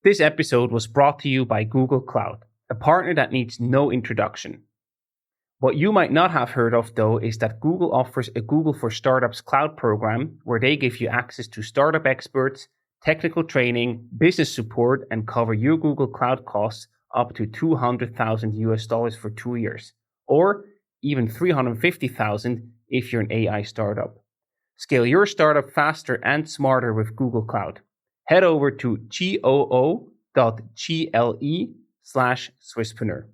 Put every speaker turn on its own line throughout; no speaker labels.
This episode was brought to you by Google Cloud, a partner that needs no introduction. What you might not have heard of, though, is that Google offers a Google for Startups cloud program where they give you access to startup experts, technical training, business support, and cover your Google Cloud costs up to $200,000 for 2 years, or even $350,000 if you're an AI startup. Scale your startup faster and smarter with Google Cloud. Head over to goo.gle/Swisspreneur.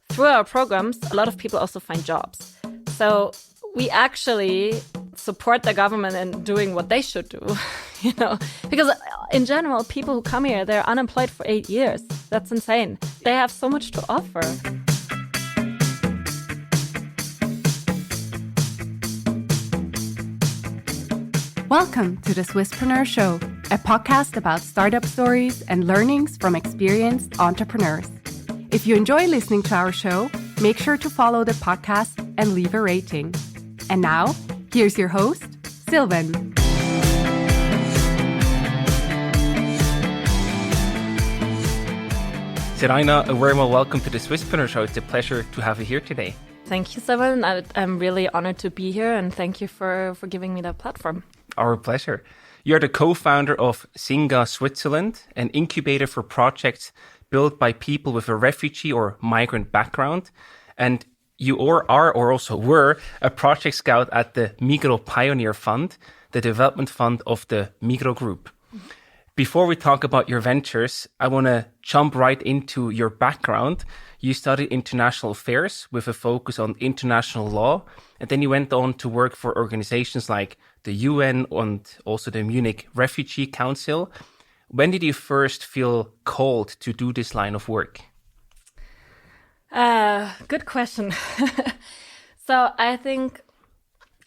Through our programs, a lot of people also find jobs. So we actually support the government in doing what they should do, because in general, people who come here, they're unemployed for 8 years. That's insane. They have so much to offer.
Welcome to the Swisspreneur Show, a podcast about startup stories and learnings from experienced entrepreneurs. If you enjoy listening to our show, make sure to follow the podcast and leave a rating. And now, here's your host, Sylvan.
Seraina, a very well welcome to the Swisspreneur Show. It's a pleasure to have you here today.
Thank you, Sylvan. I'm really honored to be here, and thank you for giving me that platform.
Our pleasure. You're the co-founder of SINGA Switzerland, an incubator for projects built by people with a refugee or migrant background. And you were a project scout at the Migros Pioneer Fund, the development fund of the Migros Group. Before we talk about your ventures, I want to jump right into your background. You studied international affairs with a focus on international law, and then you went on to work for organizations like the UN and also the Munich Refugee Council. When did you first feel called to do this line of work?
Good question. So I think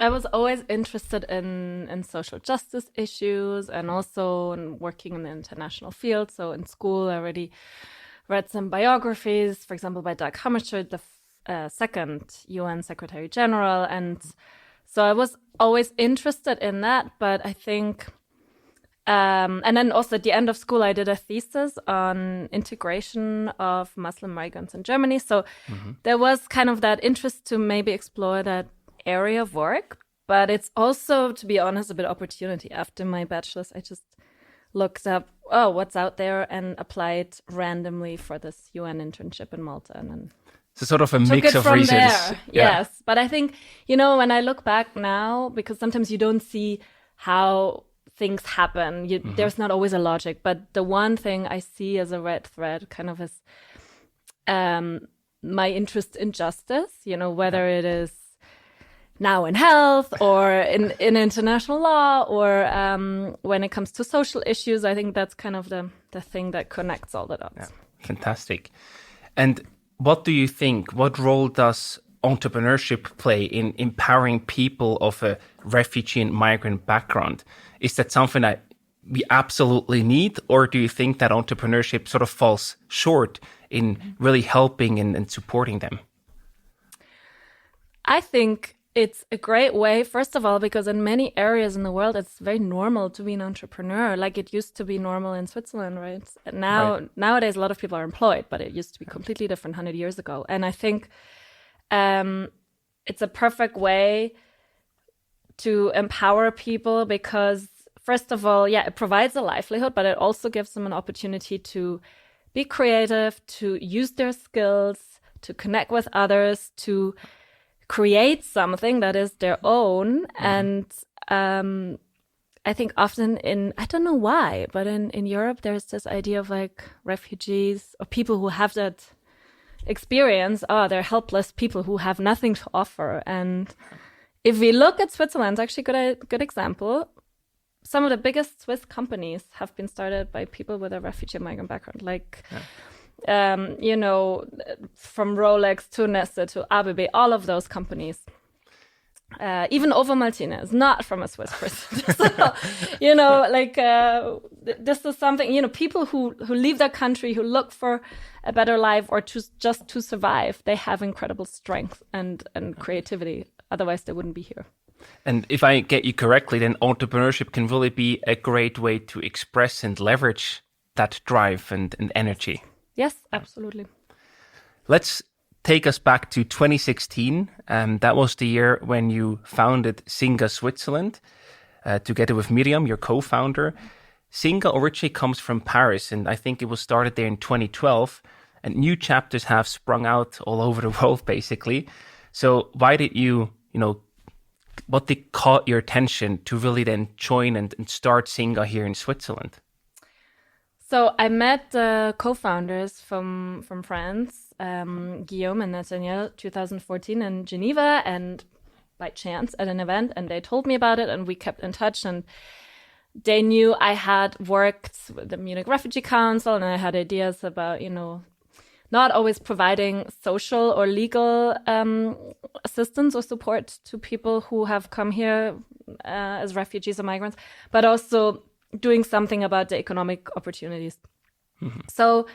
I was always interested in social justice issues and also in working in the international field. So in school, I already read some biographies, for example, by Dag Hammarskjöld, the second UN Secretary General. And so I was always interested in that. But I think, and then also at the end of school, I did a thesis on integration of Muslim migrants in Germany. So there was kind of that interest to maybe explore that area of work, but it's also, to be honest, a bit opportunity. After my bachelor's, I just looked up, what's out there, and applied randomly for this UN internship in Malta, and then
so sort of a mix of reasons.
There. Yeah. Yes, but I think, when I look back now, because sometimes you don't see how things happen, there's not always a logic, but the one thing I see as a red thread kind of is my interest in justice, whether it is now in health or in international law or when it comes to social issues. I think that's kind of the thing that connects all the dots.
Yeah. Fantastic. And what do you think? What role does entrepreneurship play in empowering people of a refugee and migrant background? Is that something that we absolutely need, or do you think that entrepreneurship sort of falls short in really helping and supporting them?
I think it's a great way, first of all, because in many areas in the world, it's very normal to be an entrepreneur. Like it used to be normal in Switzerland, right? Nowadays, a lot of people are employed, but it used to be completely different 100 years ago. And I think it's a perfect way to empower people because, first of all, it provides a livelihood, but it also gives them an opportunity to be creative, to use their skills, to connect with others, to create something that is their own. And I think often I don't know why, but in Europe, there's this idea of like refugees or people who have that experience. They're helpless people who have nothing to offer. And if we look at Switzerland, it's actually a good example. Some of the biggest Swiss companies have been started by people with a refugee migrant background, from Rolex to Nestle to ABB, all of those companies. Even Ovo Maltine is not from a Swiss person. So, this is something, people who leave their country, who look for a better life or just to survive, they have incredible strength and creativity. Otherwise, they wouldn't be here.
And if I get you correctly, then entrepreneurship can really be a great way to express and leverage that drive and energy.
Yes, absolutely.
Let's take us back to 2016. That was the year when you founded SINGA Switzerland, together with Miriam, your co-founder. SINGA originally comes from Paris, and I think it was started there in 2012. And new chapters have sprung out all over the world, basically. So why did you what did caught your attention to really then join and start SINGA here in Switzerland?
So I met the co-founders from France, Guillaume and Nathaniel, 2014 in Geneva, and by chance at an event, and they told me about it, and we kept in touch, and they knew I had worked with the Munich Refugee Council, and I had ideas about, not always providing social or legal assistance or support to people who have come here as refugees or migrants, but also doing something about the economic opportunities. Mm-hmm. So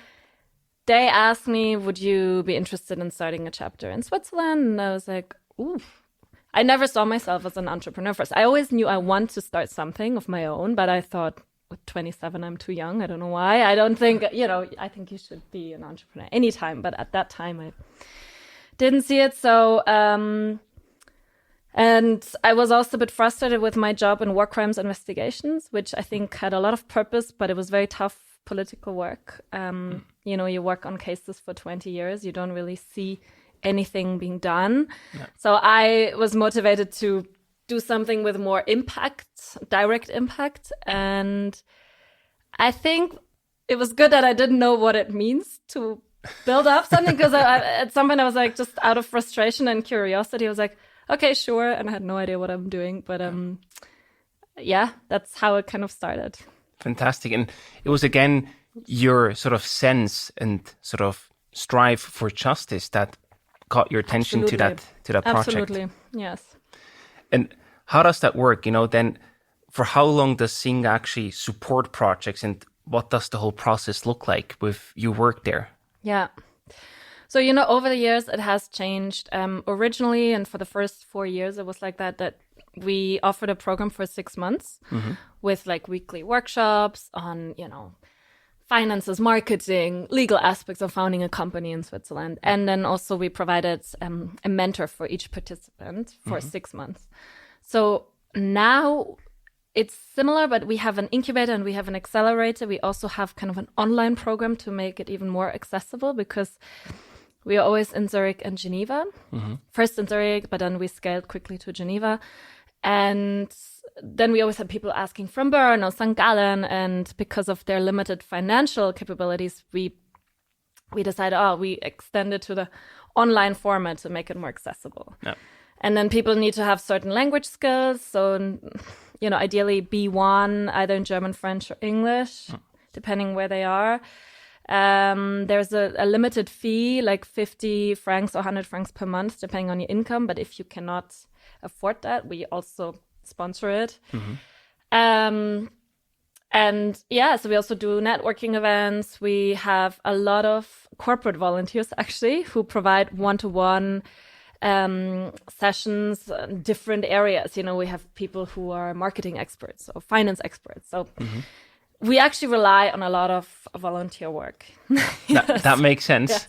they asked me, would you be interested in starting a chapter in Switzerland? And I was like, ooh. I never saw myself as an entrepreneur first. I always knew I want to start something of my own, but I thought, with 27, I'm too young. I don't know why. I don't think, I think you should be an entrepreneur anytime. But at that time, I didn't see it. So, and I was also a bit frustrated with my job in war crimes investigations, which I think had a lot of purpose, but it was very tough political work. You work on cases for 20 years. You don't really see anything being done. Yeah. So I was motivated to do something with more impact, direct impact. And I think it was good that I didn't know what it means to build up something, because at some point I was like, just out of frustration and curiosity, I was like, okay, sure. And I had no idea what I'm doing. But that's how it kind of started.
Fantastic. And it was, again, your sort of sense and sort of strive for justice that caught your attention to that project.
Absolutely, yes.
And how does that work? Then for how long does SINGA actually support projects, and what does the whole process look like with your work there?
Yeah. So, over the years, it has changed. Originally, and for the first 4 years, it was like that we offered a program for 6 months with like weekly workshops on, finances, marketing, legal aspects of founding a company in Switzerland. And then also we provided a mentor for each participant for 6 months. So now it's similar, but we have an incubator and we have an accelerator. We also have kind of an online program to make it even more accessible, because we are always in Zurich and Geneva. Mm-hmm. First in Zurich, but then we scaled quickly to Geneva. And then we always had people asking from Bern or St. Gallen, and because of their limited financial capabilities, we decided, we extend it to the online format to make it more accessible. Yeah. And then people need to have certain language skills. So, ideally B1, either in German, French, or English, depending where they are. There's a limited fee, like 50 francs or 100 francs per month, depending on your income. But if you cannot afford that, we also sponsor it. Mm-hmm. So we also do networking events. We have a lot of corporate volunteers, actually, who provide one-to-one sessions in different areas. We have people who are marketing experts or finance experts. So we actually rely on a lot of volunteer work.
That makes sense. Yes.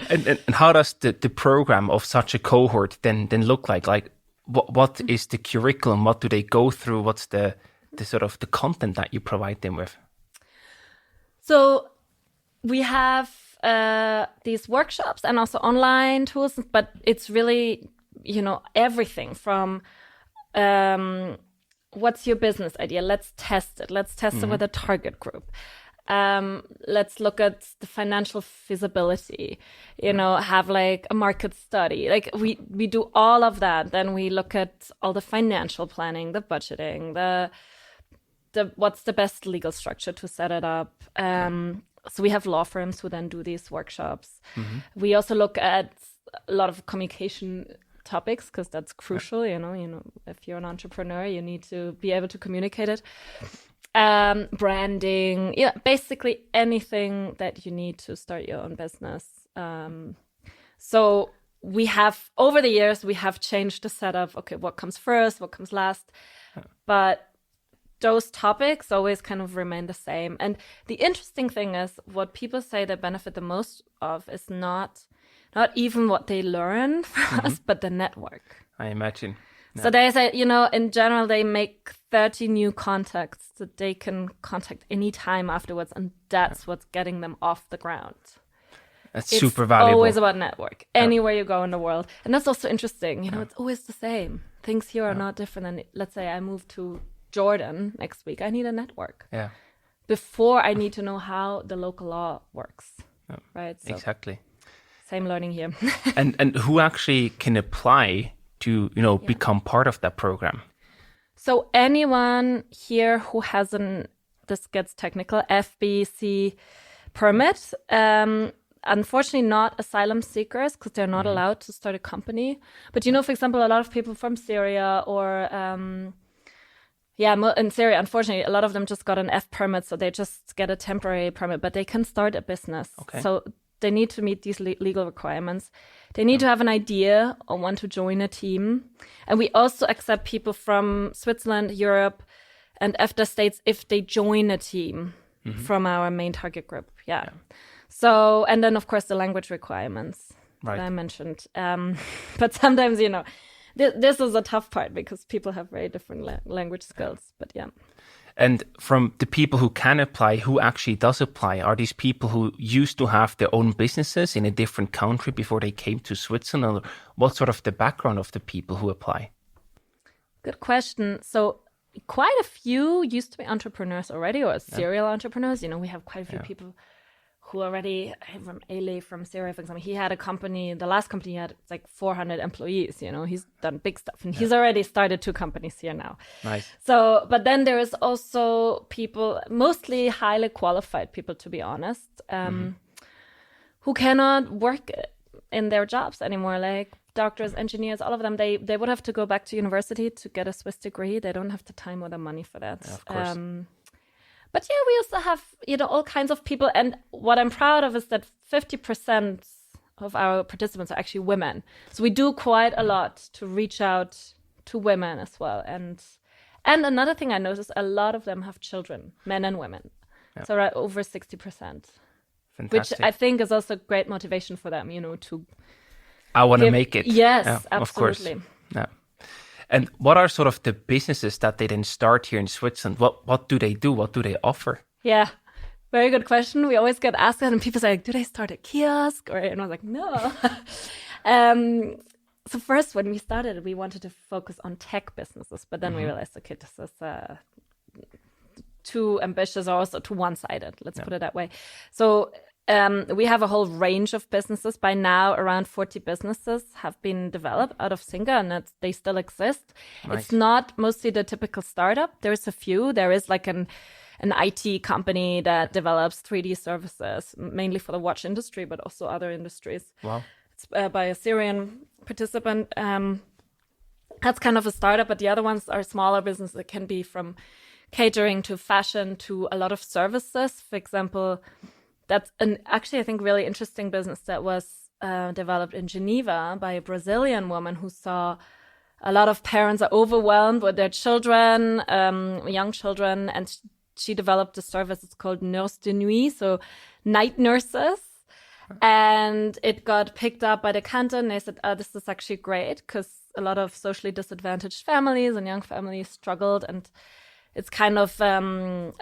And how does the program of such a cohort then look like? Like, what is the curriculum? What do they go through? What's the sort of the content that you provide them with?
So we have these workshops and also online tools, but it's really, everything from what's your business idea? Let's test it. Let's test it with a target group. Let's look at the financial feasibility, have like a market study. Like we do all of that. Then we look at all the financial planning, the budgeting, the what's the best legal structure to set it up. So we have law firms who then do these workshops. Mm-hmm. We also look at a lot of communication topics, because that's crucial. If you're an entrepreneur, you need to be able to communicate it. Branding, basically anything that you need to start your own business. So we have, over the years, we have changed the setup. Okay, what comes first, what comes last? But those topics always kind of remain the same. And the interesting thing is what people say they benefit the most of is not even what they learn from us, but the network.
I imagine. Yeah.
So they say, in general, they make 30 new contacts that they can contact anytime afterwards. And that's what's getting them off the ground.
That's super valuable.
It's always about network, anywhere you go in the world. And that's also interesting. It's always the same. Things here are not different. And let's say I move to Jordan next week. I need a network. Yeah. Before I need to know how the local law works. Right? So
exactly.
Same learning here.
and who actually can apply to, become part of that program?
So anyone here who has this gets technical, FBC permit, unfortunately not asylum seekers because they're not allowed to start a company. But, for example, a lot of people from Syria or, in Syria, unfortunately, a lot of them just got an F permit. So they just get a temporary permit, but they can start a business. Okay. So they need to meet these legal requirements. They need to have an idea or want to join a team. And we also accept people from Switzerland, Europe, and EFTA states if they join a team from our main target group. Yeah. So, and then, of course, the language requirements that I mentioned. But sometimes, this is a tough part because people have very different language skills. But yeah.
And from the people who can apply, who actually does apply? Are these people who used to have their own businesses in a different country before they came to Switzerland? Or what's sort of the background of the people who apply?
Good question. So quite a few used to be entrepreneurs already, or serial entrepreneurs. We have quite a few people who already, from Ele from Syria, for example, he had a company, the last company he had like 400 employees, he's done big stuff and he's already started 2 companies here now.
Nice.
So, but then there is also people, mostly highly qualified people, to be honest, who cannot work in their jobs anymore, like doctors, engineers, all of them, they would have to go back to university to get a Swiss degree. They don't have the time or the money for that.
Yeah, of course.
But yeah, we also have, all kinds of people. And what I'm proud of is that 50% of our participants are actually women. So we do quite a lot to reach out to women as well. And another thing I noticed, a lot of them have children, men and women. Yeah. So right over 60%.
Fantastic.
Which I think is also great motivation for them, to...
I want to make it.
Yes, absolutely.
Of course. Yeah. And what are sort of the businesses that they then start here in Switzerland? What do they do? What do they offer?
Yeah, very good question. We always get asked that, and people say, do they start a kiosk? And I was like, no. So first, when we started, we wanted to focus on tech businesses, but then we realized, okay, this is too ambitious or also too one-sided. Let's put it that way. So we have a whole range of businesses. By now, around 40 businesses have been developed out of SINGA, and they still exist. Nice. It's not mostly the typical startup. There's a few. There is like an IT company that develops 3D services, mainly for the watch industry, but also other industries.
Wow.
It's by a Syrian participant. That's kind of a startup, but the other ones are smaller businesses that can be from catering to fashion to a lot of services. For example, that's actually, I think, really interesting business that was developed in Geneva by a Brazilian woman who saw a lot of parents are overwhelmed with their children, young children, and she developed a service. It's called Nurse de Nuit, so night nurses. And it got picked up by the canton. They said, this is actually great because a lot of socially disadvantaged families and young families struggled. And it's kind of an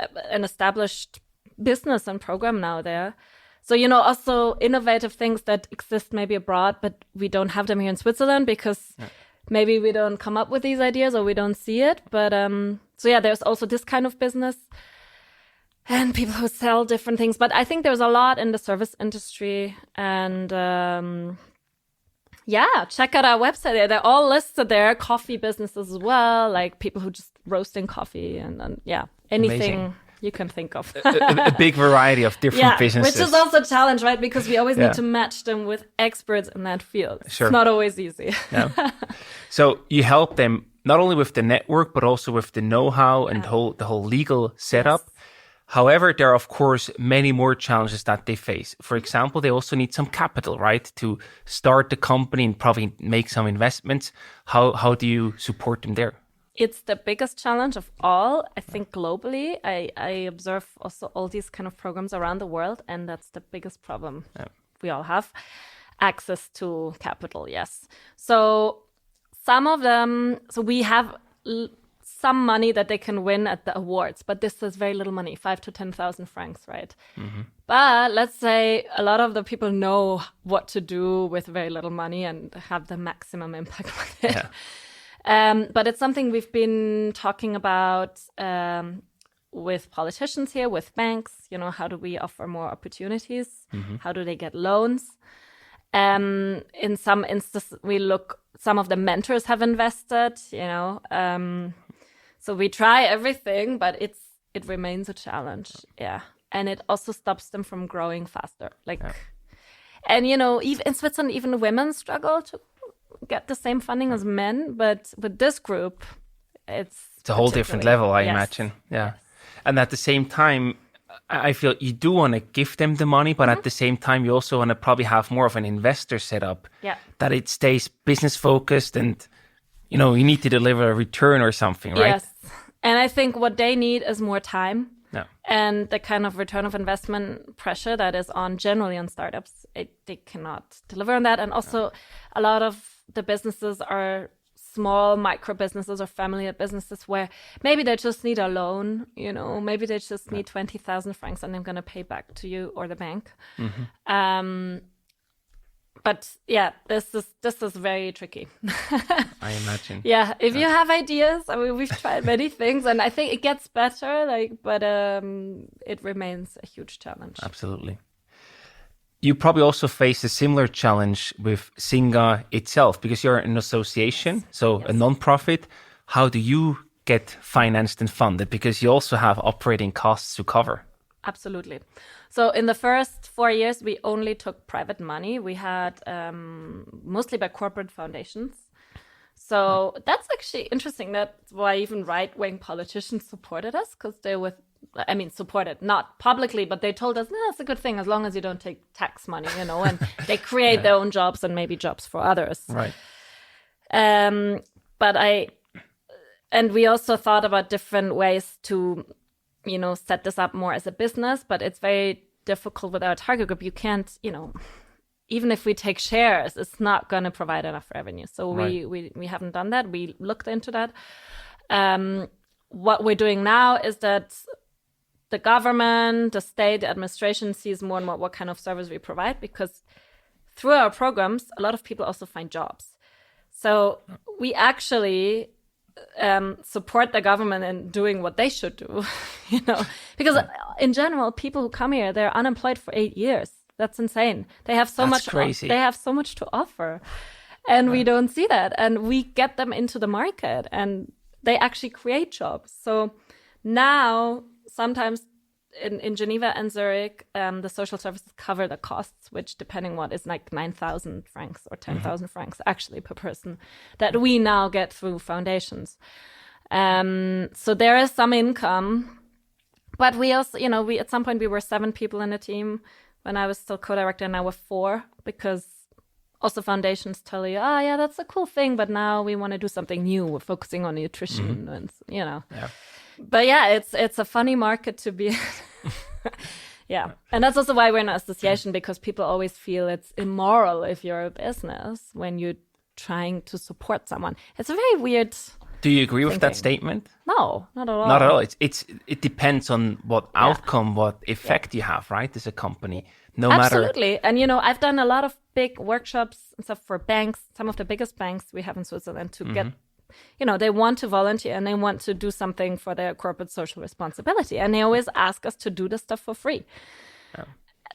established business and program now there. So, also innovative things that exist maybe abroad, but we don't have them here in Switzerland because maybe we don't come up with these ideas or we don't see it. But there's also this kind of business and people who sell different things. But I think there's a lot in the service industry. And check out our website. They're all listed there. Coffee businesses as well, like people who just roasting coffee and anything. Amazing. You can think of.
a big variety of different businesses.
Which is also a challenge, right? Because we always need to match them with experts in that field. Sure. It's not always easy.
So you help them not only with the network, but also with the know-how and the whole legal setup. Yes. However, there are, of course, many more challenges that they face. For example, they also need some capital, right, to start the company and probably make some investments. How do you support them there?
It's the biggest challenge of all, I think, globally. I observe also all these kind of programs around the world, and that's the biggest problem we all have. Access to capital, yes. So some of them, we have some money that they can win at the awards, but this is very little money, 5,000 to 10,000 francs, right? Mm-hmm. But let's say a lot of the people know what to do with very little money and have the maximum impact with it. Yeah. But it's something we've been talking about with politicians here, with banks. How do we offer more opportunities? Mm-hmm. How do they get loans? In some instances, some of the mentors have invested, so we try everything, but it remains a challenge. Yeah. And it also stops them from growing faster. And, even in Switzerland, even women struggle to get the same funding as men, but with this group, it's
a whole different level, I imagine. Yeah. Yes. And at the same time, I feel you do want to give them the money, but at the same time, you also want to probably have more of an investor setup that it stays business focused and, you need to deliver a return or something, right?
Yes. And I think what they need is more time and the kind of return of investment pressure that is generally on startups. They cannot deliver on that. And also a lot of the businesses are small micro businesses or family businesses where maybe they just need a loan, maybe they just need 20,000 francs and they're going to pay back to you or the bank. Mm-hmm. But yeah, this is very tricky.
I imagine.
Yeah, if you have ideas, we've tried many things and I think it gets better, but it remains a huge challenge.
Absolutely. You probably also face a similar challenge with SINGA itself because you're an association, so a non-profit. How do you get financed and funded? Because you also have operating costs to cover.
Absolutely. So in the first 4 years, we only took private money. We had mostly by corporate foundations. So that's actually interesting. That's why even right-wing politicians supported us because supported, not publicly, but they told us, no, it's a good thing as long as you don't take tax money, and they create their own jobs and maybe jobs for others.
Right.
And we also thought about different ways to, set this up more as a business, but it's very difficult with our target group. You can't, even if we take shares, it's not going to provide enough revenue. So we haven't done that. We looked into that. What we're doing now is that the government, the state, the administration sees more and more what kind of service we provide because through our programs, a lot of people also find jobs. So we actually support the government in doing what they should do, because in general, people who come here, they're unemployed for 8 years. That's insane. They have so much.
Crazy.
They have so much to offer, and we don't see that. And we get them into the market, and they actually create jobs. So now, sometimes in Geneva and Zurich, the social services cover the costs, which depending what is like 9,000 francs or 10,000 francs actually per person that we now get through foundations. So there is some income, but we also, at some point we were 7 people in the team when I was still co-director, and now we're 4 because also foundations tell you, oh yeah, that's a cool thing, but now we want to do something new. We're focusing on nutrition and, Yeah. But yeah, it's a funny market to be in. Yeah. And that's also why we're in an association, because people always feel it's immoral if you're a business when you're trying to support someone. It's a very weird.
Do you agree with that statement?
No, not at all.
Not at all. It depends on what outcome, what effect you have, right, as a company. No matter.
Absolutely. And, I've done a lot of big workshops and stuff for banks, some of the biggest banks we have in Switzerland, to get, they want to volunteer and they want to do something for their corporate social responsibility. And they always ask us to do this stuff for free. Oh.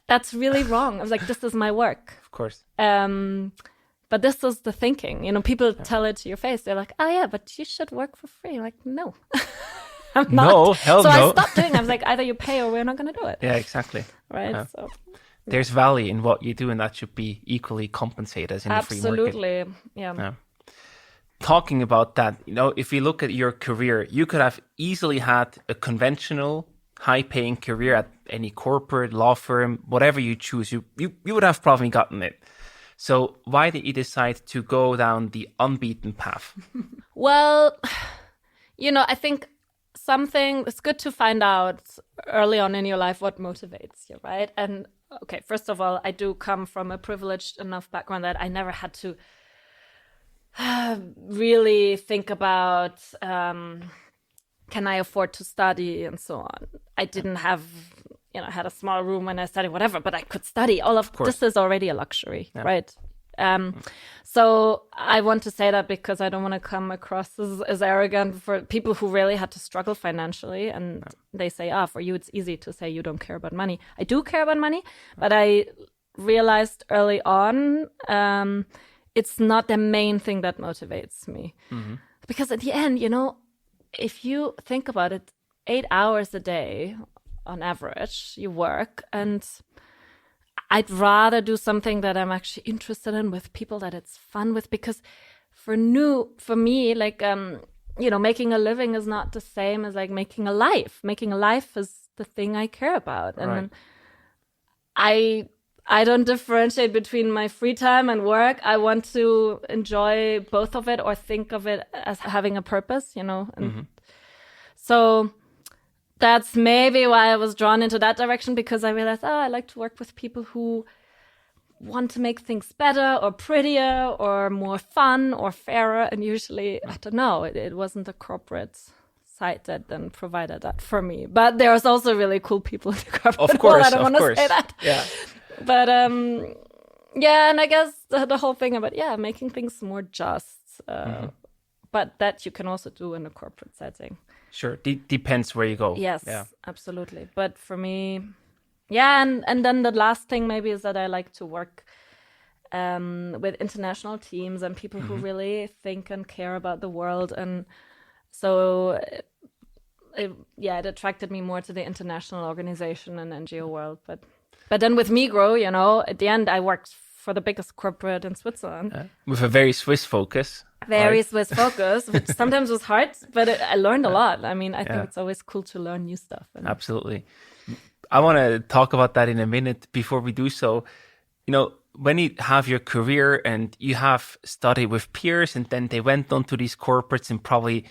That's really wrong. I was like, this is my work.
Of course.
But this is the thinking. People tell it to your face. They're like, oh, yeah, but you should work for free. I'm like, no. I'm not.
No, hell
so
no.
I stopped doing it. I was like, either you pay or we're not going to do it.
Yeah, exactly.
Right?
Yeah.
So
there's value in what you do, and that should be equally compensated as in the free market.
Absolutely. Yeah.
Talking about that, if you look at your career, you could have easily had a conventional high-paying career at any corporate, law firm, whatever you choose, you would have probably gotten it. So why did you decide to go down the unbeaten path?
Well, I think it's good to find out early on in your life what motivates you, right? And okay, first of all, I do come from a privileged enough background that I never had to really think about can I afford to study and so on. I didn't have, I had a small room when I studied, whatever, but I could study. All of this is already a luxury, right? So I want to say that because I don't want to come across as arrogant for people who really had to struggle financially. And they say, for you, it's easy to say you don't care about money. I do care about money, but I realized early on it's not the main thing that motivates me. Mm-hmm. Because at the end, if you think about it, 8 hours a day on average, you work, and I'd rather do something that I'm actually interested in with people that it's fun with, because for me, like, making a living is not the same as like making a life. Making a life is the thing I care about. And I don't differentiate between my free time and work. I want to enjoy both of it or think of it as having a purpose, and so that's maybe why I was drawn into that direction, because I realized, I like to work with people who want to make things better or prettier or more fun or fairer. And usually, I don't know, it wasn't a corporate side that then provided that for me. But there's also really cool people in the corporate world. I don't want to say that.
Yeah.
But and I guess the whole thing about, making things more just, but that you can also do in a corporate setting.
Sure. Depends where you go.
Yes, absolutely. But for me, and then the last thing maybe is that I like to work with international teams and people who really think and care about the world. And so, it attracted me more to the international organization and NGO world. But then with Migros, at the end, I worked for the biggest corporate in Switzerland.
With a very Swiss focus.
Swiss focus, which sometimes was hard, but I learned a lot. I mean, I think it's always cool to learn new stuff.
Absolutely. I want to talk about that in a minute. Before we do so, when you have your career and you have studied with peers and then they went on to these corporates and probably,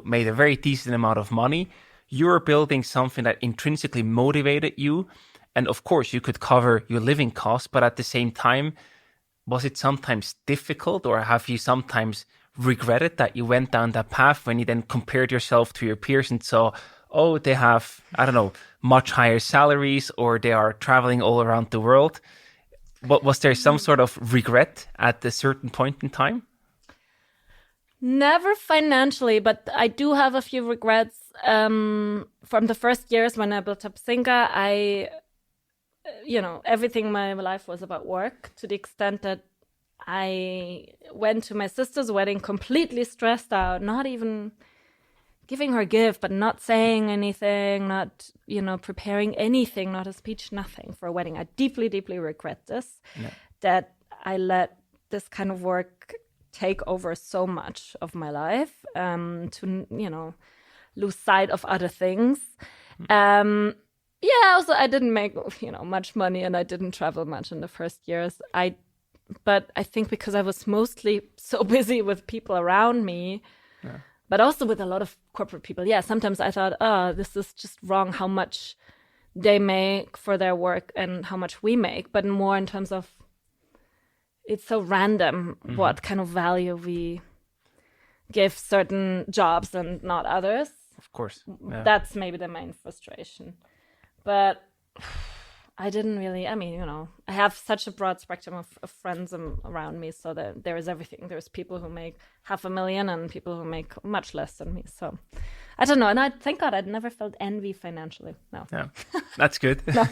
made a very decent amount of money, you're building something that intrinsically motivated you. And of course, you could cover your living costs, but at the same time, was it sometimes difficult, or have you sometimes regretted that you went down that path when you then compared yourself to your peers and saw, they have, I don't know, much higher salaries, or they are traveling all around the world? But was there some sort of regret at a certain point in time?
Never financially, but I do have a few regrets. From the first years when I built up SINGA, everything in my life was about work, to the extent that I went to my sister's wedding completely stressed out, not even giving her a gift, but not saying anything, not, preparing anything, not a speech, nothing for a wedding. I deeply, deeply regret this, that I let this kind of work take over so much of my life, to, lose sight of other things. Also, I didn't make, much money, and I didn't travel much in the first years. But I think because I was mostly so busy with people around me, but also with a lot of corporate people. Sometimes I thought, this is just wrong how much they make for their work and how much we make, but more in terms of it's so random what kind of value we give certain jobs and not others.
Of course. Yeah.
That's maybe the main frustration. But I didn't really, I have such a broad spectrum of friends around me, so that there is everything. There's people who make $500,000 and people who make much less than me. So I don't know. And I thank God I'd never felt envy financially. No.
Yeah, that's good.
No.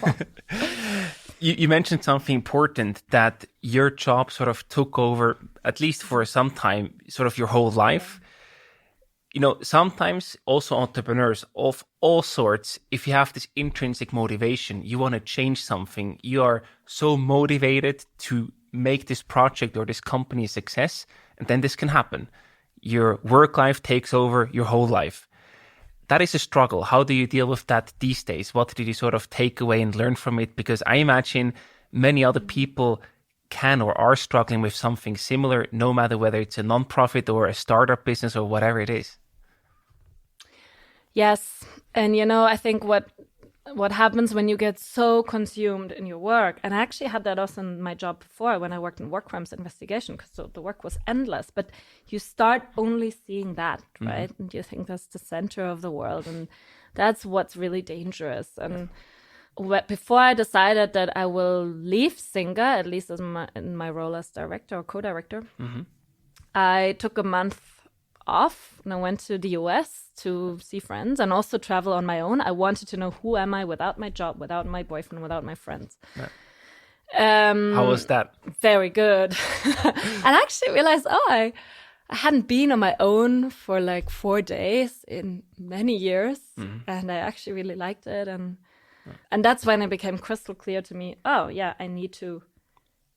You mentioned something important, that your job sort of took over, at least for some time, sort of your whole life. Sometimes also entrepreneurs of all sorts, if you have this intrinsic motivation, you want to change something, you are so motivated to make this project or this company a success, and then this can happen. Your work life takes over your whole life. that is a struggle. How do you deal with that these days? What did you sort of take away and learn from it? Because I imagine many other people can or are struggling with something similar, no matter whether it's a nonprofit or a startup business or whatever it is.
Yes. And, I think what happens when you get so consumed in your work, and I actually had that also in my job before when I worked in work crimes investigation, because the work was endless, but you start only seeing that, right? And you think that's the center of the world, and that's what's really dangerous. And before I decided that I will leave SINGA, at least in my role as director or co-director, I took a month off and I went to the US to see friends and also travel on my own. I wanted to know, who am I without my job, without my boyfriend, without my friends.
How was that?
Very good. And I actually realized, I hadn't been on my own for like 4 days in many years. And I actually really liked it. And that's when it became crystal clear to me, I need to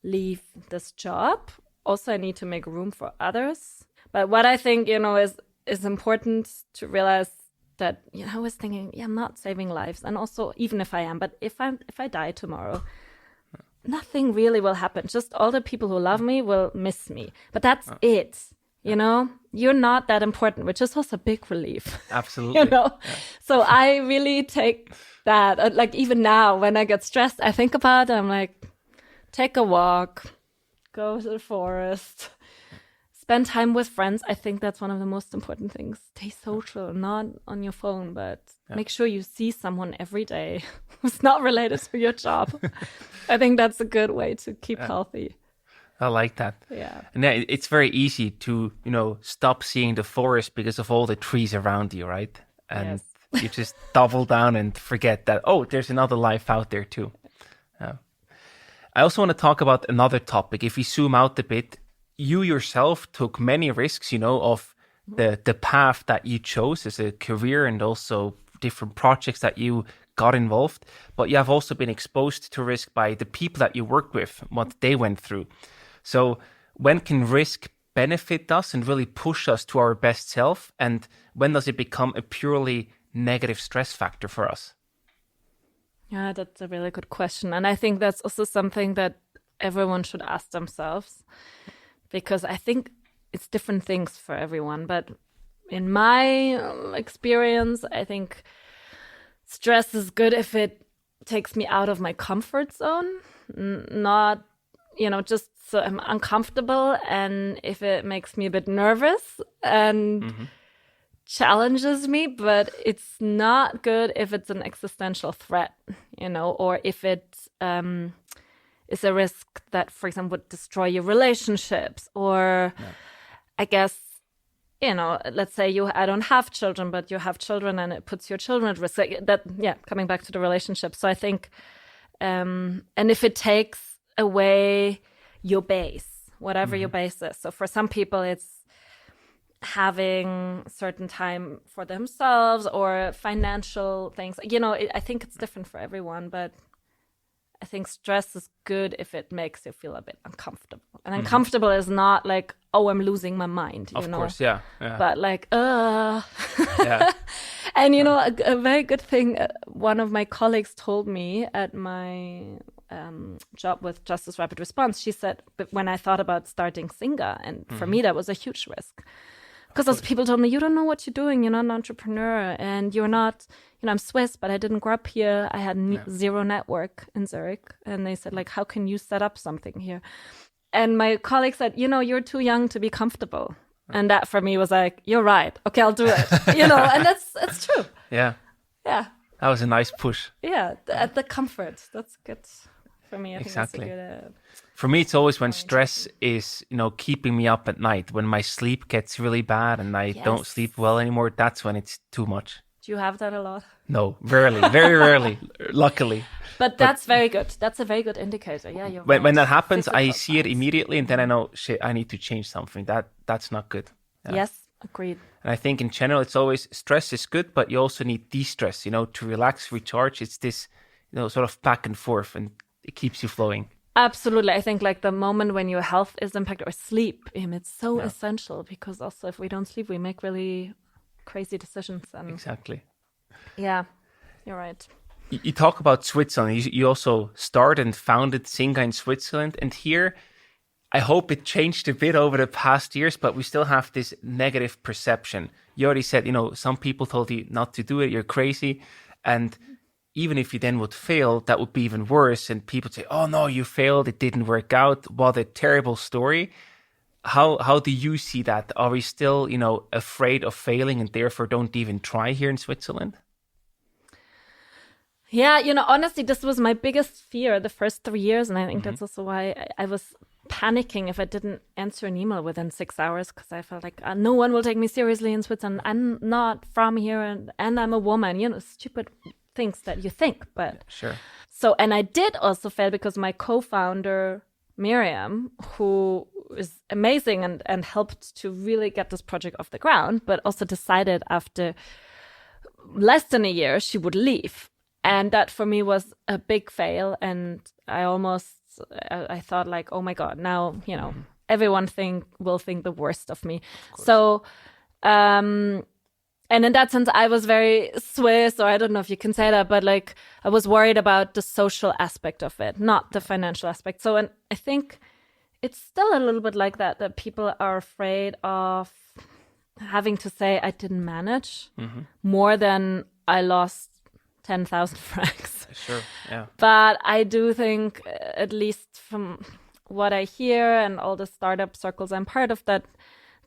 leave this job. Also, I need to make room for others. But what I think, is important to realize that, I was thinking, I'm not saving lives. And also, even if I am, but if I die tomorrow, nothing really will happen. Just all the people who love me will miss me. But that's it. You're not that important, which is also a big relief.
Absolutely.
So I really take that. Like even now, when I get stressed, I think about it. I'm like, take a walk, go to the forest, spend time with friends. I think that's one of the most important things. Stay social, not on your phone, but make sure you see someone every day who's not related to your job. I think that's a good way to keep healthy.
I like that.
Yeah.
And it's very easy to, stop seeing the forest because of all the trees around you, right? And you just double down and forget that, there's another life out there too. I also want to talk about another topic. If we zoom out a bit, you yourself took many risks, of the path that you chose as a career and also different projects that you got involved. But you have also been exposed to risk by the people that you worked with, what they went through. So when can risk benefit us and really push us to our best self? And when does it become a purely negative stress factor for us?
Yeah, that's a really good question. And I think that's also something that everyone should ask themselves, because I think it's different things for everyone. But in my experience, I think stress is good if it takes me out of my comfort zone, not, just so I'm uncomfortable, and if it makes me a bit nervous and challenges me, but it's not good if it's an existential threat, or if it is a risk that, for example, would destroy your relationships, or I guess, let's say I don't have children, but you have children and it puts your children at risk. Coming back to the relationship. So I think, and if it takes away your base, whatever your base is. So for some people, it's having certain time for themselves or financial things. I think it's different for everyone, but I think stress is good if it makes you feel a bit uncomfortable. And uncomfortable is not like, I'm losing my mind,
Of course, yeah.
But like,
Yeah.
And, a very good thing, one of my colleagues told me at my job with Justice Rapid Response, she said, when I thought about starting SINGA, and for me, that was a huge risk. Because those people told me, you don't know what you're doing. You're not an entrepreneur, and you're not, I'm Swiss, but I didn't grow up here. I had zero network in Zurich. And they said, like, how can you set up something here? And my colleague said, you're too young to be comfortable. And that for me was like, you're right. Okay, I'll do it. And that's true.
Yeah.
Yeah.
That was a nice push.
Yeah. The comfort. That's good for me. I think
Exactly.
that's a good,
For me, it's always when stress is, keeping me up at night, when my sleep gets really bad and I don't sleep well anymore. That's when it's too much.
Do you have that a lot?
No, rarely, very rarely, luckily.
But that's very good. That's a very good indicator. Yeah, you're
When
right.
that happens,
Physical
I see it
signs.
immediately, and then I know, shit, I need to change something. That's not good. Yeah.
Yes, agreed.
And I think in general, it's always stress is good, but you also need de-stress, to relax, recharge. It's this, sort of back and forth, and it keeps you flowing.
Absolutely. I think like the moment when your health is impacted, or sleep, it's so essential, because also if we don't sleep, we make really crazy decisions. And
Exactly.
yeah, you're right.
You talk about Switzerland. You also started and founded SINGA in Switzerland. And here, I hope it changed a bit over the past years, but we still have this negative perception. You already said, some people told you not to do it, you're crazy. And even if you then would fail, that would be even worse. And people say, oh no, you failed, it didn't work out. What a terrible story. How do you see that? Are we still, afraid of failing and therefore don't even try here in Switzerland?
Yeah, honestly, this was my biggest fear the first 3 years. And I think that's also why I was panicking if I didn't answer an email within 6 hours, because I felt like no one will take me seriously in Switzerland. I'm not from here and I'm a woman, stupid things that you think. But
sure.
So, and I did also fail because my co-founder, Miriam, who is amazing and helped to really get this project off the ground, but also decided after less than a year she would leave. And that for me was a big fail. And I thought like, oh my God, now, everyone will think the worst of me. So, and in that sense, I was very Swiss, or I don't know if you can say that, but like I was worried about the social aspect of it, not the financial aspect. So, and I think it's still a little bit like that people are afraid of having to say I didn't manage more than I lost 10,000 francs.
Sure, yeah.
But I do think, at least from what I hear and all the startup circles I'm part of, that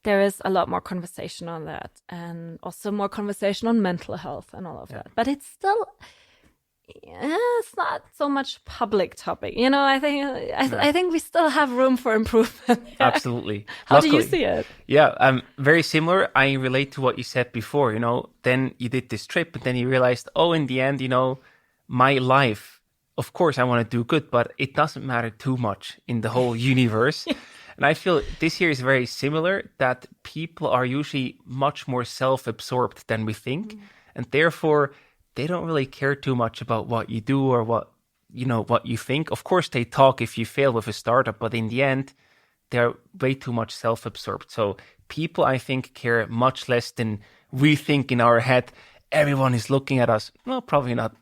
there is a lot more conversation on that, and also more conversation on mental health and all of that. But it's still, it's not so much public topic. I think we still have room for improvement there.
Absolutely.
How do you see it?
Yeah, very similar. I relate to what you said before, then you did this trip, and then you realized, in the end, my life, of course I want to do good, but it doesn't matter too much in the whole universe. And I feel this year is very similar, that people are usually much more self-absorbed than we think. And therefore, they don't really care too much about what you do or what you think. Of course, they talk if you fail with a startup, but in the end, they're way too much self-absorbed. So people, I think, care much less than we think in our head. Everyone is looking at us. No, probably not.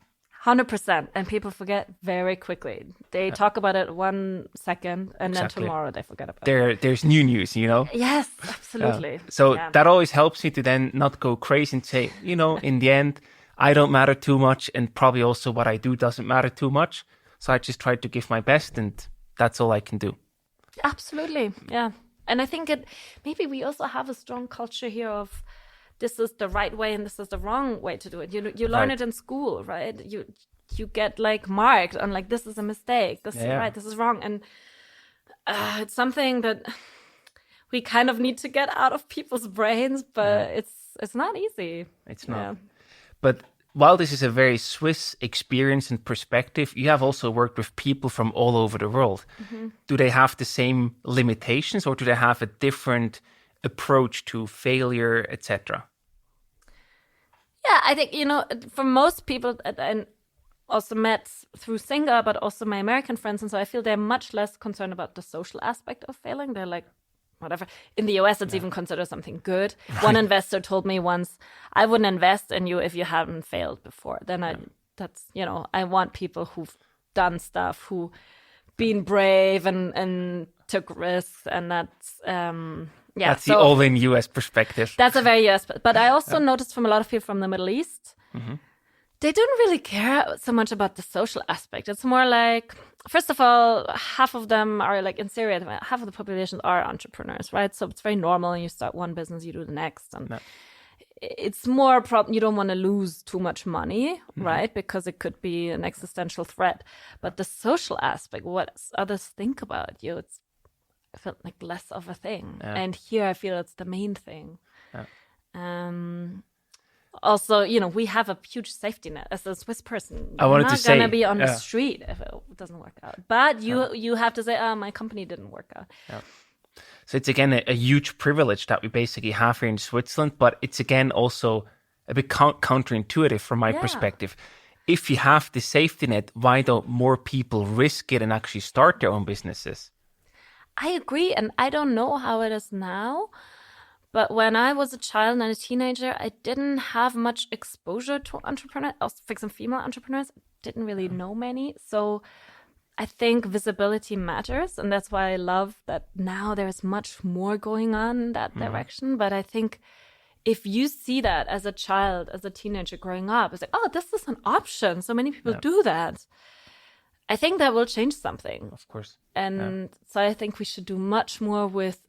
100%. And people forget very quickly. They talk about it 1 second and
Exactly.
then tomorrow they forget about it.
There's new news,
Yes, absolutely.
So that always helps me to then not go crazy and say, in the end, I don't matter too much, and probably also what I do doesn't matter too much. So I just try to give my best, and that's all I can do.
Absolutely, yeah. And I think maybe we also have a strong culture here of this is the right way and this is the wrong way to do it. You learn it in school, right? You get like marked on like, this is a mistake, this is right, this is wrong. And it's something that we kind of need to get out of people's brains, but it's not easy.
It's not. Yeah. But while this is a very Swiss experience and perspective, you have also worked with people from all over the world. Do they have the same limitations, or do they have a different approach to failure, etc.?
Yeah, I think, for most people, and also met through SINGA, but also my American friends, and so I feel they're much less concerned about the social aspect of failing. They're like, whatever. In the US, it's even considered something good. Right. One investor told me once, I wouldn't invest in you if you haven't failed before. Then I want people who've done stuff, who been brave and took risks, and that's
that's the all-in US perspective.
That's a very US. But I also noticed from a lot of people from the Middle East, they don't really care so much about the social aspect. It's more like, first of all, half of them are like in Syria, half of the population are entrepreneurs, right? So it's very normal. You start one business, you do the next. And it's more you don't want to lose too much money, right? Because it could be an existential threat. But the social aspect, what others think about you, I felt like less of a thing. Yeah. And here I feel it's the main thing. Yeah. Also, we have a huge safety net as a Swiss person. You're not going to be on the street if it doesn't work out. But you have to say, my company didn't work out. Yeah.
So it's, again, a huge privilege that we basically have here in Switzerland. But it's, again, also a bit counterintuitive from my perspective. If you have the safety net, why don't more people risk it and actually start their own businesses?
I agree. And I don't know how it is now. But when I was a child and a teenager, I didn't have much exposure to entrepreneurs, also for example, female entrepreneurs. Didn't really know many. So I think visibility matters. And that's why I love that now there's much more going on in that direction. But I think if you see that as a child, as a teenager growing up, it's like, oh, this is an option. So many people do that. I think that will change something.
Of course.
And so I think we should do much more with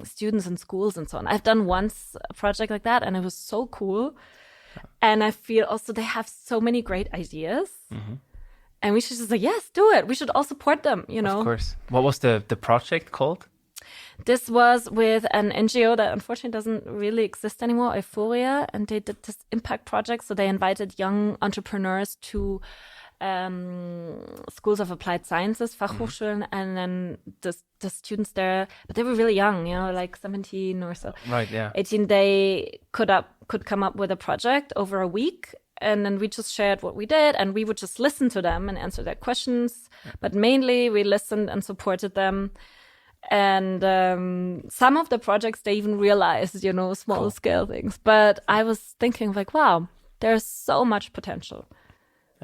students in schools and so on. I've done once a project like that, and it was so cool. And I feel also they have so many great ideas. And we should just say, yes, do it. We should all support them, you know.
Of course. What was the project called?
This was with an NGO that unfortunately doesn't really exist anymore, Euphoria. And they did this impact project. So they invited young entrepreneurs to schools of applied sciences, Fachhochschulen, and then the students there, but they were really young, you know, like 17 or so.
Right, yeah.
18, they could come up with a project over a week, and then we just shared what we did, and we would just listen to them and answer their questions. But mainly we listened and supported them. And some of the projects, they even realized, you know, small scale things. But I was thinking like, wow, there's so much potential.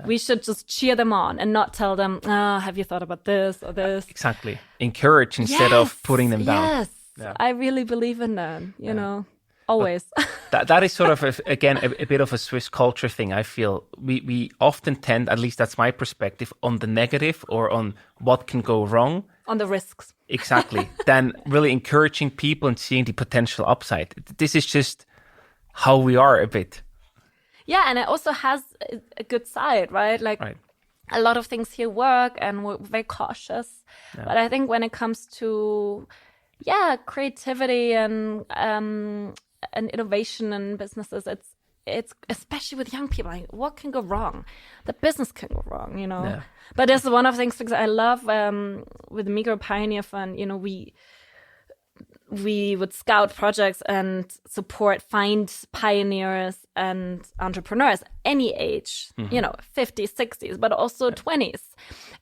We should just cheer them on and not tell them, have you thought about this or this?
Exactly. Encourage instead of putting them down.
Yes. Yeah. I really believe in that, you know, always.
that is sort of, a bit of a Swiss culture thing, I feel. We often tend, at least that's my perspective, on the negative or on what can go wrong.
On the risks.
Exactly. Than really encouraging people and seeing the potential upside. This is just how we are a bit.
Yeah, and it also has a good side, right? Like a lot of things here work and we're very cautious. Yeah. But I think when it comes to, creativity and innovation in businesses, it's especially with young people, like, what can go wrong? The business can go wrong, you know? Yeah. But this is one of the things because I love with the Migros Pioneer Fund, you know, we would scout projects and find pioneers and entrepreneurs, any age, you know, 50s, 60s, but also 20s.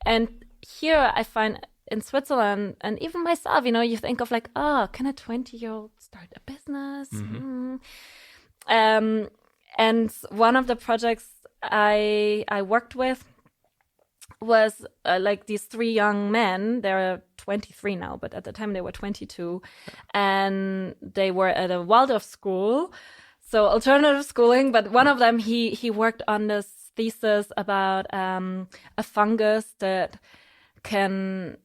And here I find in Switzerland, and even myself, you know, you think of like, can a 20-year-old start a business? And one of the projects I worked with was like these three young men. They're 23 now, but at the time they were 22, and they were at a Waldorf school, so alternative schooling. But one of them, he worked on this thesis about a fungus that can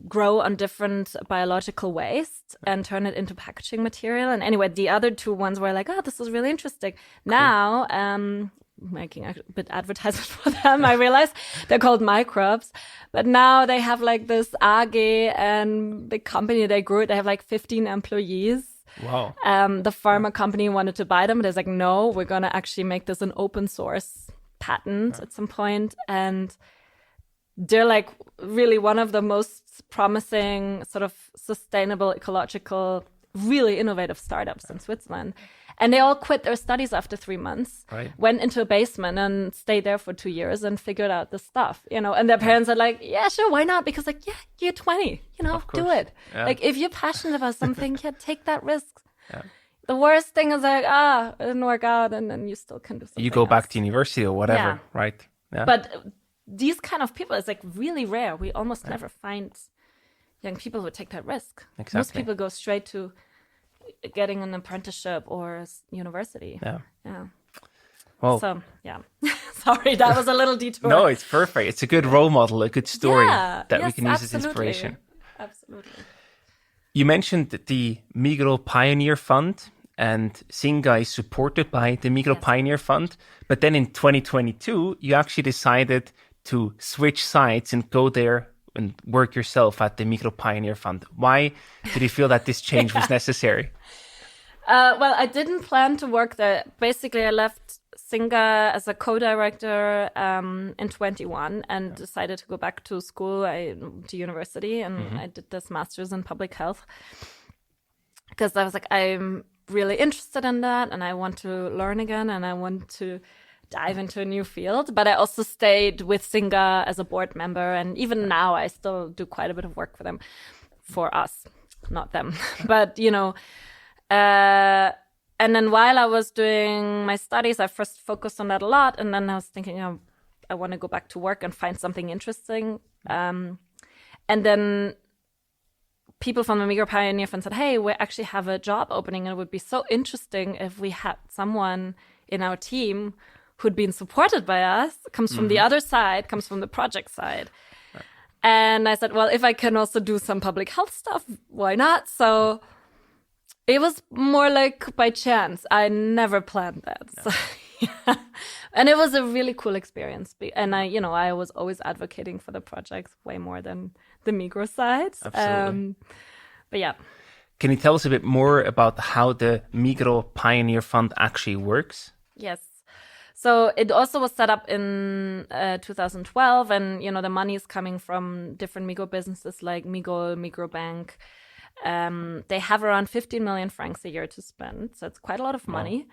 grow on different biological waste and turn it into packaging material. And anyway, the other two ones were like, this is really interesting. Cool. Now, making a bit advertisement for them, I realize they're called microbes, but now they have like this AG, and the company they grew, they have like 15 employees.
Wow.
The pharma company wanted to buy them, but it's like, no, we're going to actually make this an open source patent at some point. And they're like really one of the most promising sort of sustainable, ecological, really innovative startups in Switzerland. And they all quit their studies after 3 months, went into a basement and stayed there for 2 years and figured out the stuff, you know. And their parents are like, yeah, sure, why not? Because like, you're 20, you know, do it. Yeah. Like if you're passionate about something, take that risk. Yeah. The worst thing is like, it didn't work out, and then you still can do something
You go
else.
back to university or whatever, right? Yeah.
But these kind of people, it's like really rare. We almost never find young people who take that risk.
Exactly.
Most people go straight to getting an apprenticeship or university. Yeah.
Well,
so sorry, that was a little detour.
No, it's perfect. It's a good role model, a good story that we can use as
absolutely.
inspiration.
Absolutely.
You mentioned the Migros Pioneer Fund, and SINGA is supported by the Migros Pioneer Fund. But then in 2022, you actually decided to switch sides and go there and work yourself at the Migros Pioneer Fund. Why did you feel that this change was necessary?
Well, I didn't plan to work there. Basically, I left SINGA as a co-director in 21 and decided to go back to school, to university, and I did this master's in public health because I was like, I'm really interested in that and I want to learn again and I want to dive into a new field. But I also stayed with SINGA as a board member, and even now I still do quite a bit of work for them, for us. not them, but, and then while I was doing my studies, I first focused on that a lot. And then I was thinking, I want to go back to work and find something interesting. And then people from the Migros Pioneer Fund said, hey, we actually have a job opening. And it would be so interesting if we had someone in our team who'd been supported by us, comes from the other side, comes from the project side. Right. And I said, well, if I can also do some public health stuff, why not? So it was more like by chance. I never planned that. No. So, yeah. And it was a really cool experience. And I was always advocating for the projects way more than the Migros side.
Absolutely.
But yeah.
Can you tell us a bit more about how the Migros Pioneer Fund actually works?
Yes. So it also was set up in 2012. And, the money is coming from different Migros businesses like Migros Bank. They have around 15 million francs a year to spend. So it's quite a lot of money. Wow.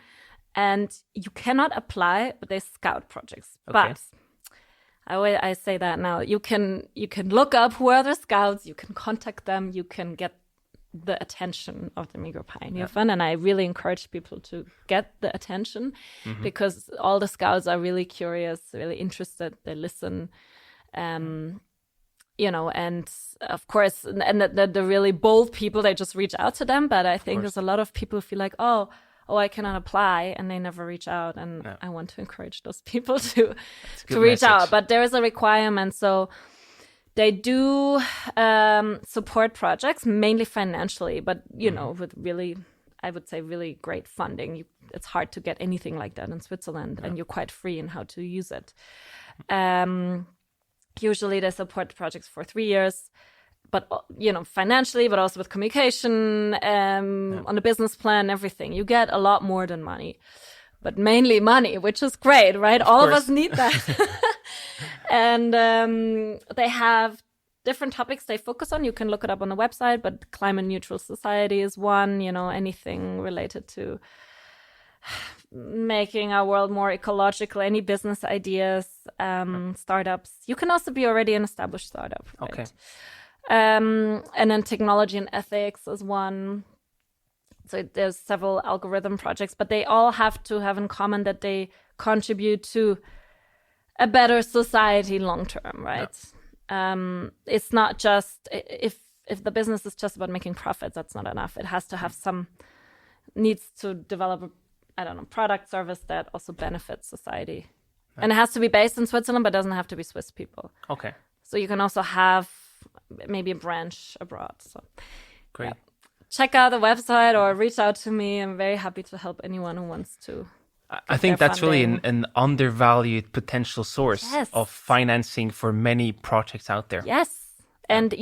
And you cannot apply, but they scout projects. Okay. But I say that now. You can look up who are the scouts. You can contact them. You can get the attention of the Migros Pioneer Fund. And I really encourage people to get the attention because all the scouts are really curious, really interested. They listen. And of course, and the really bold people, they just reach out to them. But I think there's a lot of people who feel like, oh, I cannot apply, and they never reach out. And I want to encourage those people to reach out. But there is a requirement. So they do support projects, mainly financially, but, with really, I would say, really great funding. It's hard to get anything like that in Switzerland, and you're quite free in how to use it. Usually they support projects for 3 years, but, financially, but also with communication, on a business plan, everything. You get a lot more than money, but mainly money, which is great, right? All of us need that. And they have different topics they focus on. You can look it up on the website, but climate neutral society is one, anything related to making our world more ecological, any business ideas, startups. You can also be already an established startup. Right? Okay. And then technology and ethics is one. So there's several algorithm projects, but they all have to have in common that they contribute to a better society long term, right? Yeah. It's not just if the business is just about making profits, that's not enough. It has to have needs to develop a product service that also benefits society. Right. And it has to be based in Switzerland, but doesn't have to be Swiss people.
Okay.
So you can also have maybe a branch abroad. So
great.
Yeah. Check out the website or reach out to me. I'm very happy to help anyone who wants to.
I think that's funding. Really an undervalued potential source of financing for many projects out there.
Yes. And,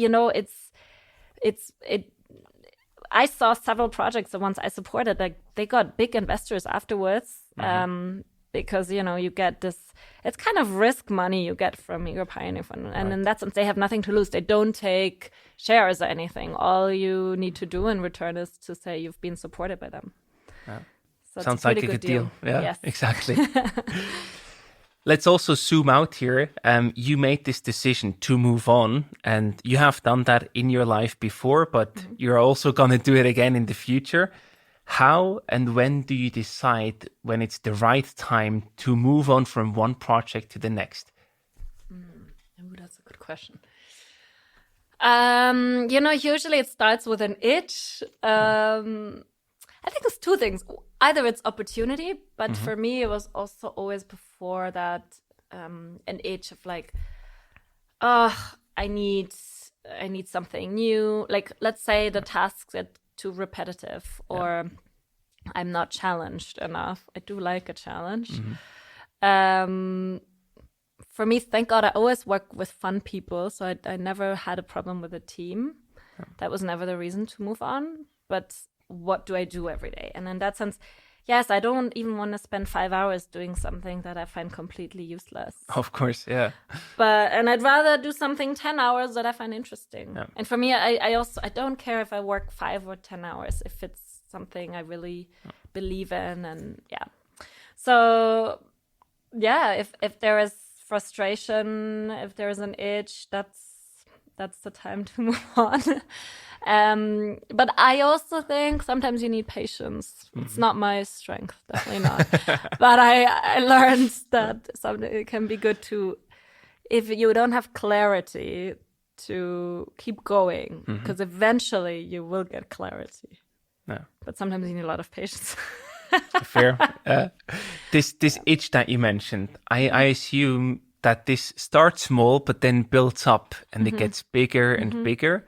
I saw several projects, the ones I supported, like they got big investors afterwards because, you get this, it's kind of risk money you get from Migros Pioneer Fund. And in that sense, they have nothing to lose. They don't take shares or anything. All you need to do in return is to say you've been supported by them.
Yeah.
So
sounds like a good deal. Yeah,
yes.
Exactly. Let's also zoom out here. You made this decision to move on, and you have done that in your life before, but you're also going to do it again in the future. How and when do you decide when it's the right time to move on from one project to the next?
That's a good question. Usually it starts with an itch. I think it's two things. Either it's opportunity, but for me, it was also always before that an itch of like, I need something new. Like, let's say the tasks get too repetitive or I'm not challenged enough. I do like a challenge. For me, thank God, I always work with fun people. So I never had a problem with a team. That was never the reason to move on. But what do I do every day? And in that sense, yes, I don't even want to spend 5 hours doing something that I find completely useless.
Of course, yeah.
And I'd rather do something 10 hours that I find interesting. Yeah. And for me, I don't care if I work 5 or 10 hours, if it's something I really believe in. And so if there is frustration, if there is an itch, that's the time to move on. But I also think sometimes you need patience. It's not my strength, definitely not. But I learned that it can be good to, if you don't have clarity, to keep going, because eventually you will get clarity.
No.
But sometimes you need a lot of patience.
Fair. This itch that you mentioned, I assume that this starts small, but then builds up and it gets bigger and bigger.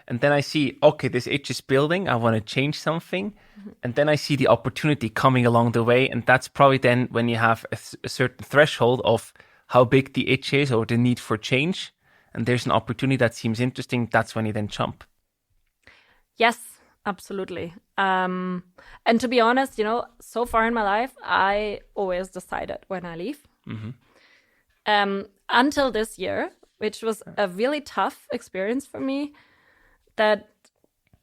And then I see, okay, this itch is building. I want to change something. And then I see the opportunity coming along the way. And that's probably then when you have a certain threshold of how big the itch is or the need for change. And there's an opportunity that seems interesting. That's when you then jump.
Yes, absolutely. And to be honest, so far in my life, I always decided when I leave. Until this year, which was a really tough experience for me, that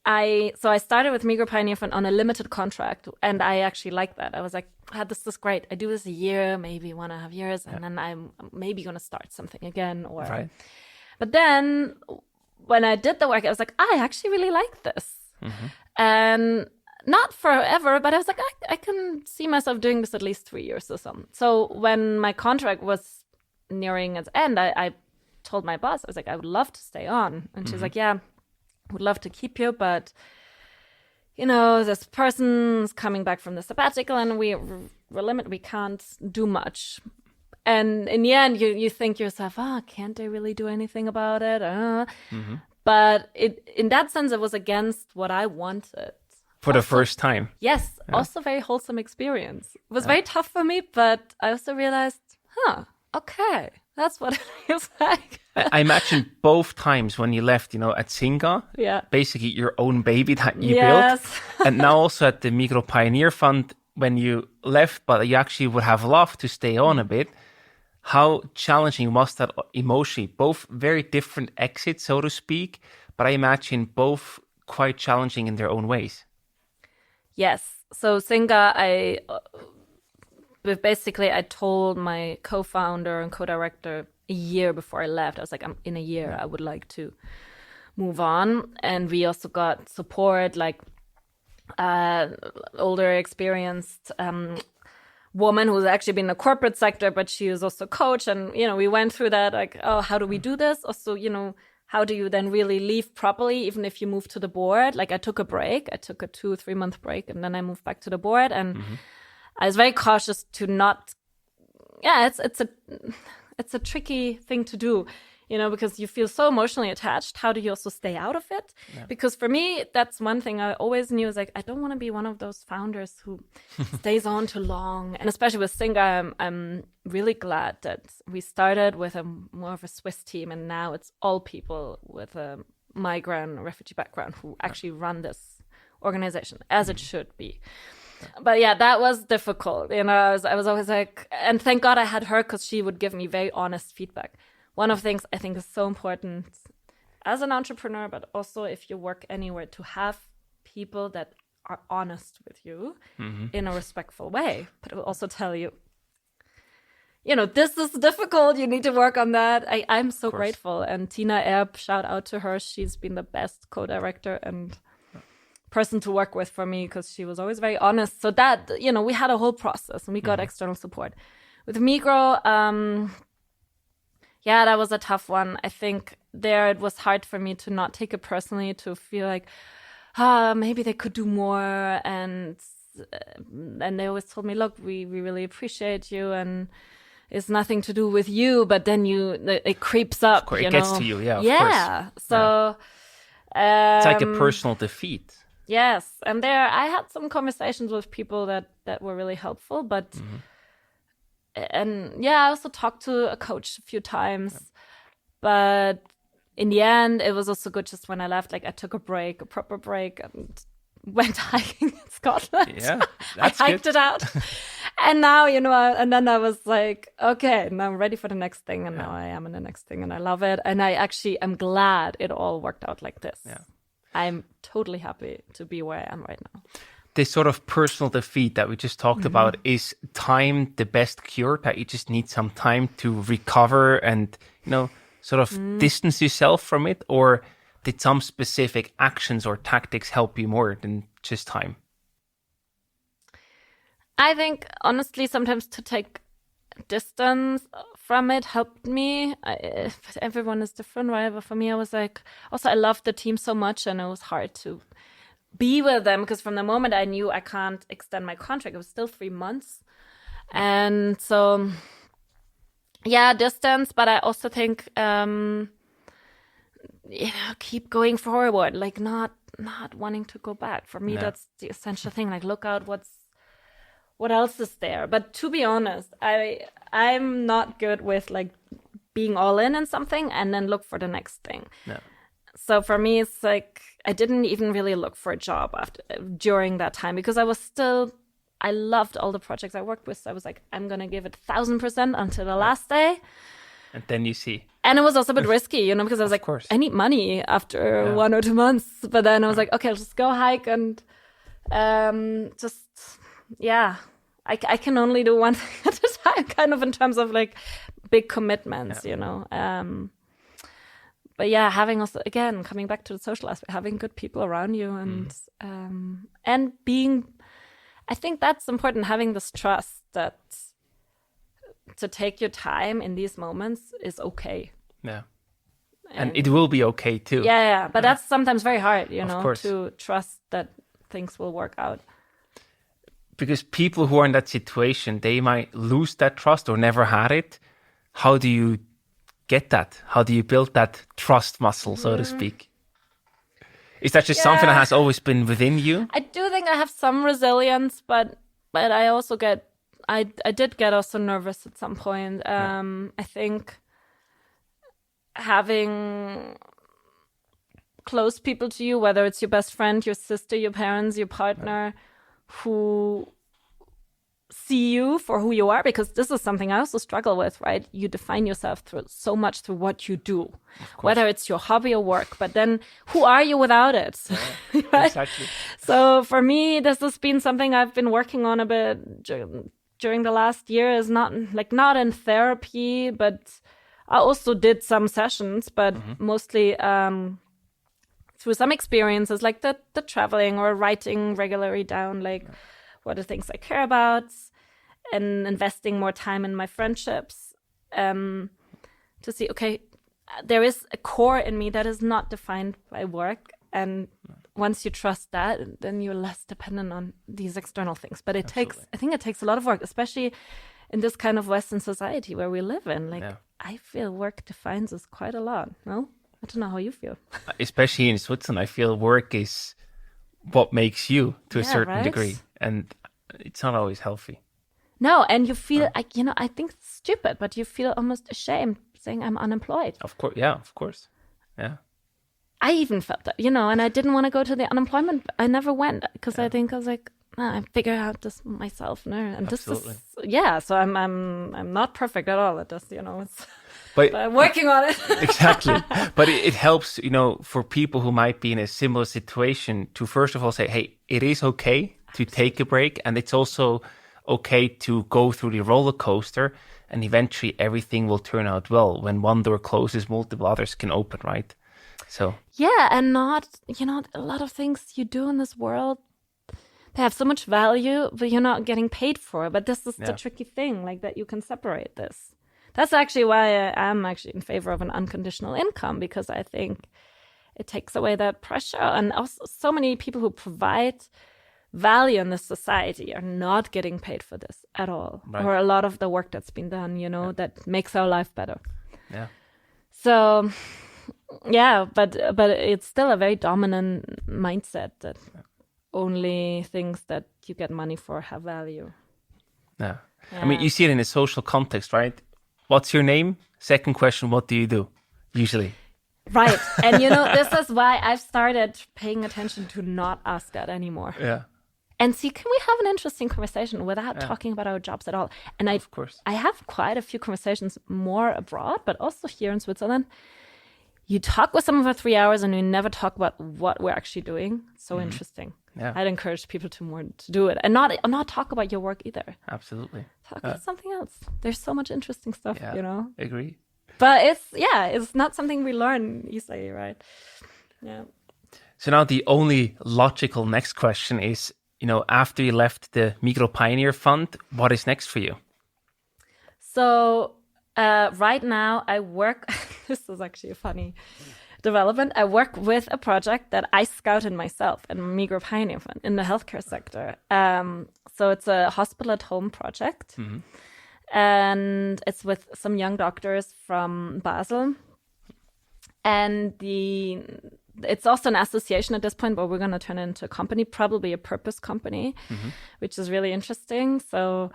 I started with Migros Pioneer Fund on a limited contract, and I actually liked that. I was like, this is great. I do this a year, maybe 1.5 years, and then I'm maybe going to start something again. Right. But then when I did the work, I was like, I actually really like this. And not forever, but I was like, I can see myself doing this at least 3 years or something. So when my contract was nearing its end, I told my boss, I was like, I would love to stay on. And she's like, yeah, would love to keep you, but this person's coming back from the sabbatical and we're limited, we can't do much. And in the end, you think to yourself, can't they really do anything about it? But in that sense, it was against what I wanted.
For the first time.
Yes, also very wholesome experience. It was very tough for me, but I also realized, okay, that's what it feels like.
I imagine both times when you left, at SINGA, basically your own baby that you built. And now also at the Migros Pioneer Fund, when you left, but you actually would have loved to stay on a bit. How challenging was that emotionally? Both very different exits, so to speak, but I imagine both quite challenging in their own ways.
Yes. So SINGA, I told my co-founder and co-director a year before I left. I was like, in a year, I would like to move on. And we also got support, like older, experienced woman who's actually been in the corporate sector, but she was also a coach. And, we went through that, like, how do we do this? Also, how do you then really leave properly, even if you move to the board? Like, I took a break. I took a 2-3 month break, and then I moved back to the board. And I was very cautious to not. Yeah, it's a tricky thing to do, because you feel so emotionally attached. How do you also stay out of it? Yeah. Because for me, that's one thing I always knew is like, I don't want to be one of those founders who stays on too long. And especially with SINGA, I'm really glad that we started with more of a Swiss team, and now it's all people with a migrant refugee background who actually run this organization, as it should be. But yeah, that was difficult. I was always like, and thank God I had her, because she would give me very honest feedback. One of the things I think is so important as an entrepreneur, but also if you work anywhere, to have people that are honest with you in a respectful way, but will also tell you, this is difficult. You need to work on that. I'm so grateful. And Tina Erb, shout out to her. She's been the best co-director and person to work with for me, because she was always very honest. So that, we had a whole process and we got external support. With Migros, that was a tough one. I think there it was hard for me to not take it personally, to feel like, maybe they could do more. And they always told me, look, we really appreciate you, and it's nothing to do with you, but then it creeps up. Of course,
it gets to you, of course.
So
it's like a personal defeat.
Yes, and there I had some conversations with people that were really helpful, but I also talked to a coach a few times, but in the end it was also good just when I left. Like, I took a proper break, and went hiking in Scotland.
Yeah,
that's I hiked it out, and now and then I was like, okay, now I'm ready for the next thing, and now I am in the next thing, and I love it, and I actually am glad it all worked out like this. Yeah. I'm totally happy to be where I am right now.
This sort of personal defeat that we just talked about, is time the best cure? That you just need some time to recover and, sort of distance yourself from it, or did some specific actions or tactics help you more than just time?
I think, honestly, sometimes to take distance from it helped me. But everyone is different, right? But for me, I was like, also, I loved the team so much, and it was hard to be with them because from the moment I knew I can't extend my contract, it was still 3 months. And so, yeah, distance. But I also think, keep going forward, like not wanting to go back. For me, that's the essential thing. Like, look out what else is there. But to be honest, I'm not good with like being all in something and then look for the next thing. No. So for me, it's like I didn't even really look for a job during that time because I loved all the projects I worked with. So I was like, I'm gonna give it 1,000% until the last day.
And then you see.
And it was also a bit risky, because I was like, I need money after 1 or 2 months. But then I was like, okay, I'll just go hike and I can only do one thing at a time, kind of in terms of like big commitments, But yeah, having also, again, coming back to the social aspect, having good people around you and being, I think that's important, having this trust that to take your time in these moments is okay.
Yeah. And it will be okay too.
Yeah. But that's sometimes very hard, to trust that things will work out.
Because people who are in that situation, they might lose that trust or never had it. How do you get that? How do you build that trust muscle, so to speak? Is that just something that has always been within you?
I do think I have some resilience, but I also I did get also nervous at some point. I think having close people to you, whether it's your best friend, your sister, your parents, your partner, who see you for who you are, because this is something I also struggle with, right? You define yourself so much through what you do, whether it's your hobby or work, but then who are you without it?
Yeah,
right?
Exactly.
So for me, this has been something I've been working on a bit during the last year, is not in therapy, but I also did some sessions, but mostly through some experiences, like the traveling or writing regularly down, like what are things I care about, and investing more time in my friendships, to see, okay, there is a core in me that is not defined by work. And once you trust that, then you're less dependent on these external things. But I think it takes a lot of work, especially in this kind of Western society where we live in. I feel work defines us quite a lot, no? I don't know how you feel. Especially
in Switzerland, I feel work is what makes you to a certain degree. And it's not always healthy.
No, and you feel, I think it's stupid, but you feel almost ashamed saying I'm unemployed.
Of course, yeah, of course. Yeah.
I even felt that, and I didn't want to go to the unemployment. I never went because I think I was like, I figure out this myself now. And
Absolutely.
this is, so I'm not perfect at all at this, but I'm working on it.
Exactly. But it helps, for people who might be in a similar situation to first of all say, hey, it is okay to take a break. And it's also okay to go through the roller coaster, and eventually everything will turn out well. When one door closes, multiple others can open, right? So
yeah, and not, a lot of things you do in this world, they have so much value, but you're not getting paid for it. But this is the tricky thing, like that you can separate this. That's actually why I am actually in favor of an unconditional income, because I think it takes away that pressure. And also so many people who provide value in this society are not getting paid for this at all. Right. Or a lot of the work that's been done, that makes our life better.
Yeah.
So yeah, but it's still a very dominant mindset that only things that you get money for have value.
Yeah. I mean, you see it in a social context, right? What's your name? Second question, what do you do? Usually.
Right. And, this is why I've started paying attention to not ask that anymore.
Yeah.
And see, can we have an interesting conversation without talking about our jobs at all? And
of course.
I have quite a few conversations more abroad, but also here in Switzerland. You talk with someone for 3 hours and you never talk about what we're actually doing. So interesting. Yeah. I'd encourage people to do it, and not talk about your work either.
Absolutely.
Talk about something else. There's so much interesting stuff,
Agree.
But it's not something we learn easily, right? Yeah.
So now the only logical next question is, after you left the Migros Pioneer Fund, what is next for you?
So right now I work, this is actually a funny development. I work with a project that I scouted myself in Migros Pioneer Fund in the healthcare sector. So it's a hospital at home project. Mm-hmm. And it's with some young doctors from Basel. And it's also an association at this point, but we're going to turn it into a company, probably a purpose company, which is really interesting. So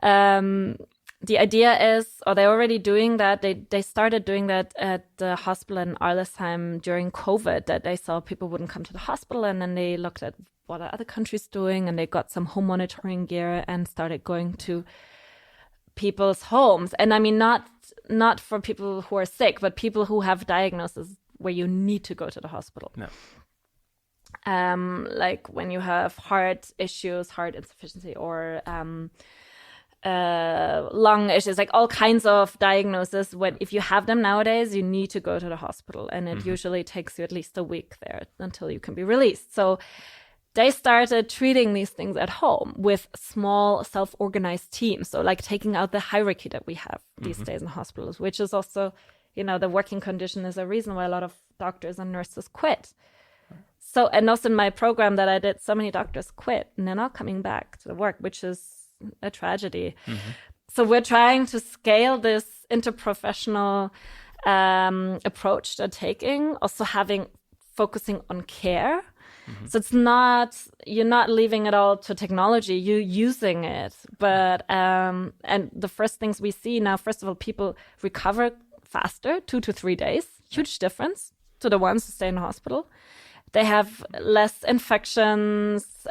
the idea is, or they're already doing that, they started doing that at the hospital in Arlesheim during COVID, that they saw people wouldn't come to the hospital, and then they looked at what are other countries doing, and they got some home monitoring gear and started going to people's homes. And I mean, not for people who are sick, but people who have diagnoses where you need to go to the hospital.
No.
Like when you have heart issues, heart insufficiency, or lung issues, like all kinds of diagnoses. If you have them nowadays, you need to go to the hospital, and it usually takes you at least a week there until you can be released. So they started treating these things at home with small self-organized teams. So like taking out the hierarchy that we have these days in hospitals, which is also, the working condition is a reason why a lot of doctors and nurses quit. So, and also in my program that I did, so many doctors quit and they're not coming back to the work, which is a tragedy. So we're trying to scale this interprofessional approach they're taking, also focusing on care. So it's you're not leaving it all to technology, you're using it. But, and the first things we see now, first of all, people recover faster, 2 to 3 days, huge difference to the ones who stay in the hospital. They have less infections.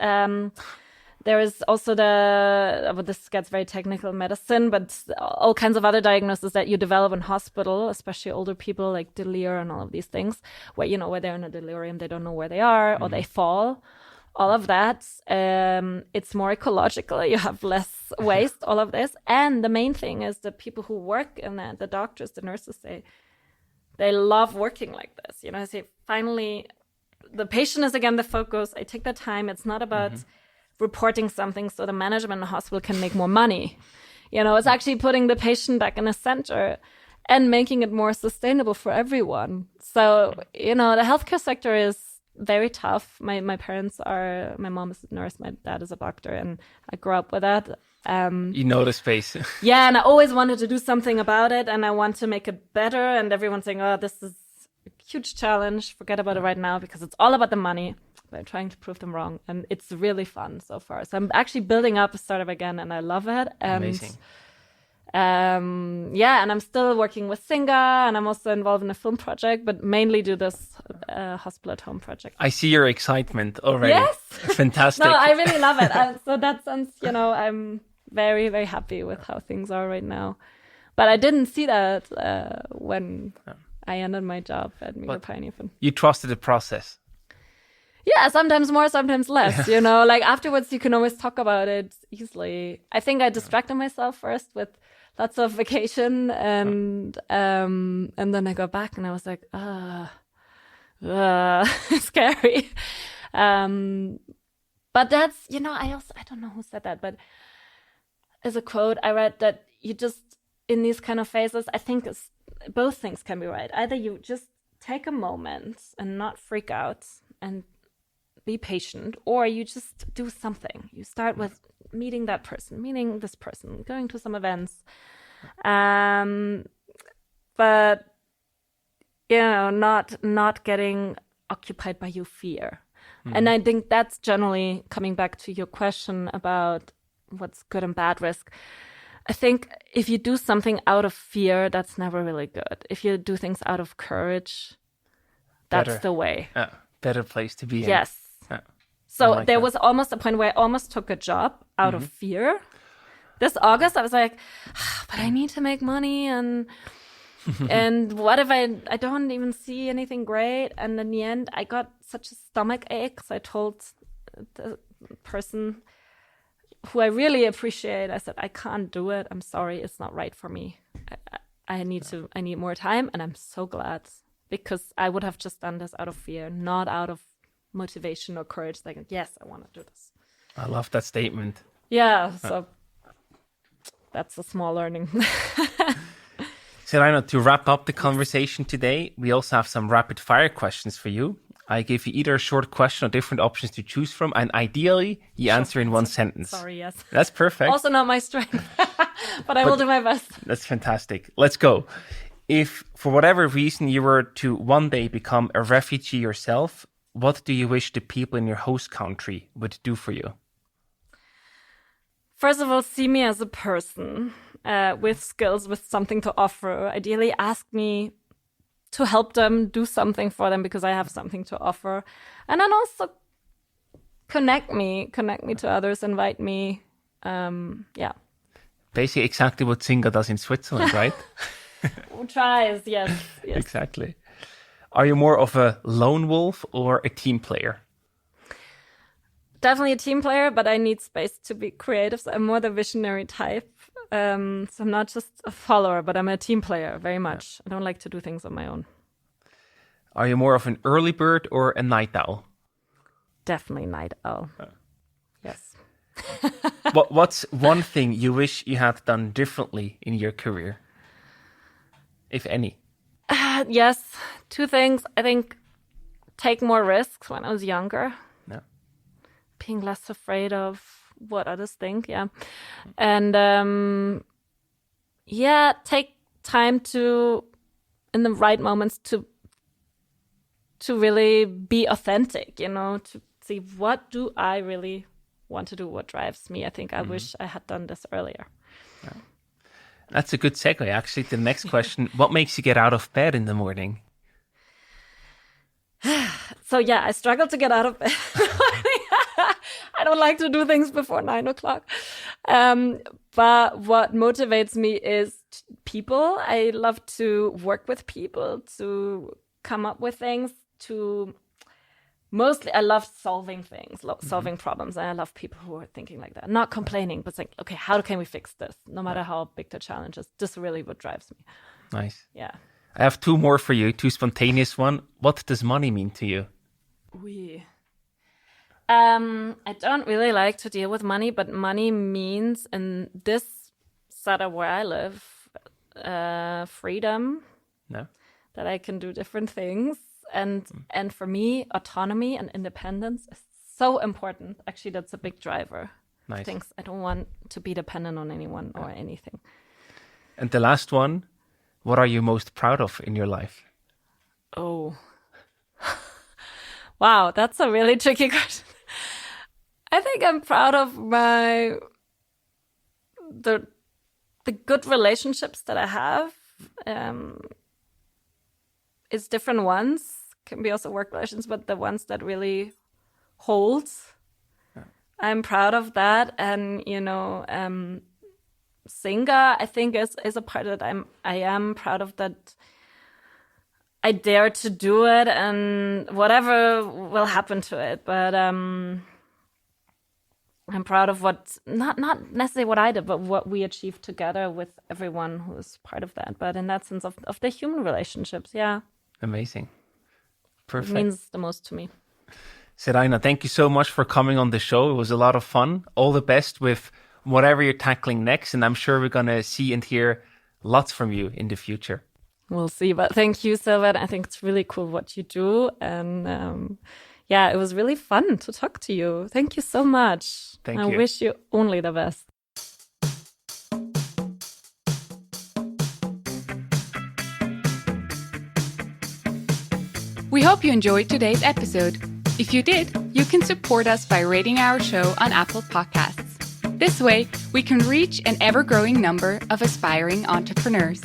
There is also this gets very technical medicine, but all kinds of other diagnoses that you develop in hospital, especially older people, like delir and all of these things, where, where they're in a delirium, they don't know where they are, or they fall. All of that, it's more ecological. You have less waste, all of this. And the main thing is the people who work in that, the doctors, the nurses, they love working like this. I say, finally, the patient is again the focus. I take the time. It's not about reporting something so the management in the hospital can make more money. It's actually putting the patient back in the center and making it more sustainable for everyone. So, the healthcare sector is very tough. My mom is a nurse, my dad is a doctor, and I grew up with that.
The space.
Yeah, and I always wanted to do something about it, and I want to make it better. And everyone's saying, oh, this is a huge challenge. Forget about it right now because it's all about the money. But I'm trying to prove them wrong, and it's really fun so far. So I'm actually building up a startup again, and I love it. And,
amazing.
And I'm still working with SINGA, and I'm also involved in a film project, but mainly do this hospital at home project.
I see your excitement already.
Yes,
fantastic.
No, I really love it. So that sense, I'm very, very happy with how things are right now. But I didn't see that when I ended my job at Migros Pioneer Fund.
You trusted the process.
Yeah, sometimes more, sometimes less, like afterwards you can always talk about it easily. I think I distracted myself first with lots of vacation and then I got back and I was like, scary. But that's, I don't know who said that, but as a quote I read that you just, in these kind of phases, I think both things can be right. Either you just take a moment and not freak out and be patient, or you just do something. You start with meeting that person, meeting this person, going to some events. But, not getting occupied by your fear. And I think that's generally coming back to your question about what's good and bad risk. I think if you do something out of fear, that's never really good. If you do things out of courage, that's the way.
Better place to be in.
Yes. So there was almost a point where I almost took a job out of fear. This August, I was like, but I need to make money, and what if I don't even see anything great? And in the end, I got such a stomach ache. So I told the person who I really appreciate, I said, I can't do it. I'm sorry, it's not right for me. I need more time, and I'm so glad, because I would have just done this out of fear, not out of motivation or courage. Like, yes, I want to do this.
I love that statement.
Yeah, so that's a small learning.
Seraina, to wrap up the conversation today, we also have some rapid fire questions for you. I give you either a short question or different options to choose from, and ideally, you answer in one sentence.
Sorry, yes.
That's perfect.
Also not my strength, but I will do my best.
That's fantastic. Let's go. If, for whatever reason, you were to one day become a refugee yourself, what do you wish the people in your host country would do for you?
First of all, see me as a person with skills, with something to offer. Ideally, ask me to help them, do something for them because I have something to offer. And then also connect me to others, invite me. Yeah.
Basically exactly what SINGA does in Switzerland, right?
Who tries, yes.
Exactly. Are you more of a lone wolf or a team player?
Definitely a team player, but I need space to be creative. So I'm more the visionary type. So I'm not just a follower, but I'm a team player very much. I don't like to do things on my own.
Are you more of an early bird or a night owl?
Definitely night owl. Yes.
What's one thing you wish you had done differently in your career, if any?
Yes, two things. I think take more risks when I was younger.
No.
Being less afraid of what others think, yeah. And take time to, in the right moments, to really be authentic, to see what do I really want to do, what drives me. I think I wish I had done this earlier.
Yeah. That's a good segue, actually, to the next question. What makes you get out of bed in the morning?
So, yeah, I struggle to get out of bed. I don't like to do things before 9 o'clock. But what motivates me is people. I love to work with people, to come up with things, mostly I love solving things, solving problems. And I love people who are thinking like that, not complaining, but saying, okay, how can we fix this? No matter how big the challenge is. This is really what drives me.
Nice.
Yeah.
I have two more for you, two spontaneous one. What does money mean to you?
I don't really like to deal with money, but money means, in this setup where I live, freedom.
No.
That I can do different things. And for me, autonomy and independence is so important. Actually, that's a big driver.
Nice.
Things I don't want to be dependent on anyone or anything.
And the last one, what are you most proud of in your life?
Oh. Wow, that's a really tricky question. I think I'm proud of the good relationships that I have. It's different ones, can be also work relations, but the ones that really hold. Yeah. I'm proud of that. And, SINGA, I think, is a part that I am proud of, that I dare to do it, and whatever will happen to it. But I'm proud of not necessarily what I did, but what we achieved together with everyone who is part of that. But in that sense of the human relationships, yeah.
Amazing. Perfect.
It means the most to me.
Seraina, thank you so much for coming on the show. It was a lot of fun. All the best with whatever you're tackling next. And I'm sure we're going to see and hear lots from you in the future.
We'll see. But thank you, Silvan. I think it's really cool what you do. And it was really fun to talk to you. Thank you so much.
Thank you.
I wish you only the best.
We hope you enjoyed today's episode. If you did, you can support us by rating our show on Apple Podcasts. This way, we can reach an ever-growing number of aspiring entrepreneurs.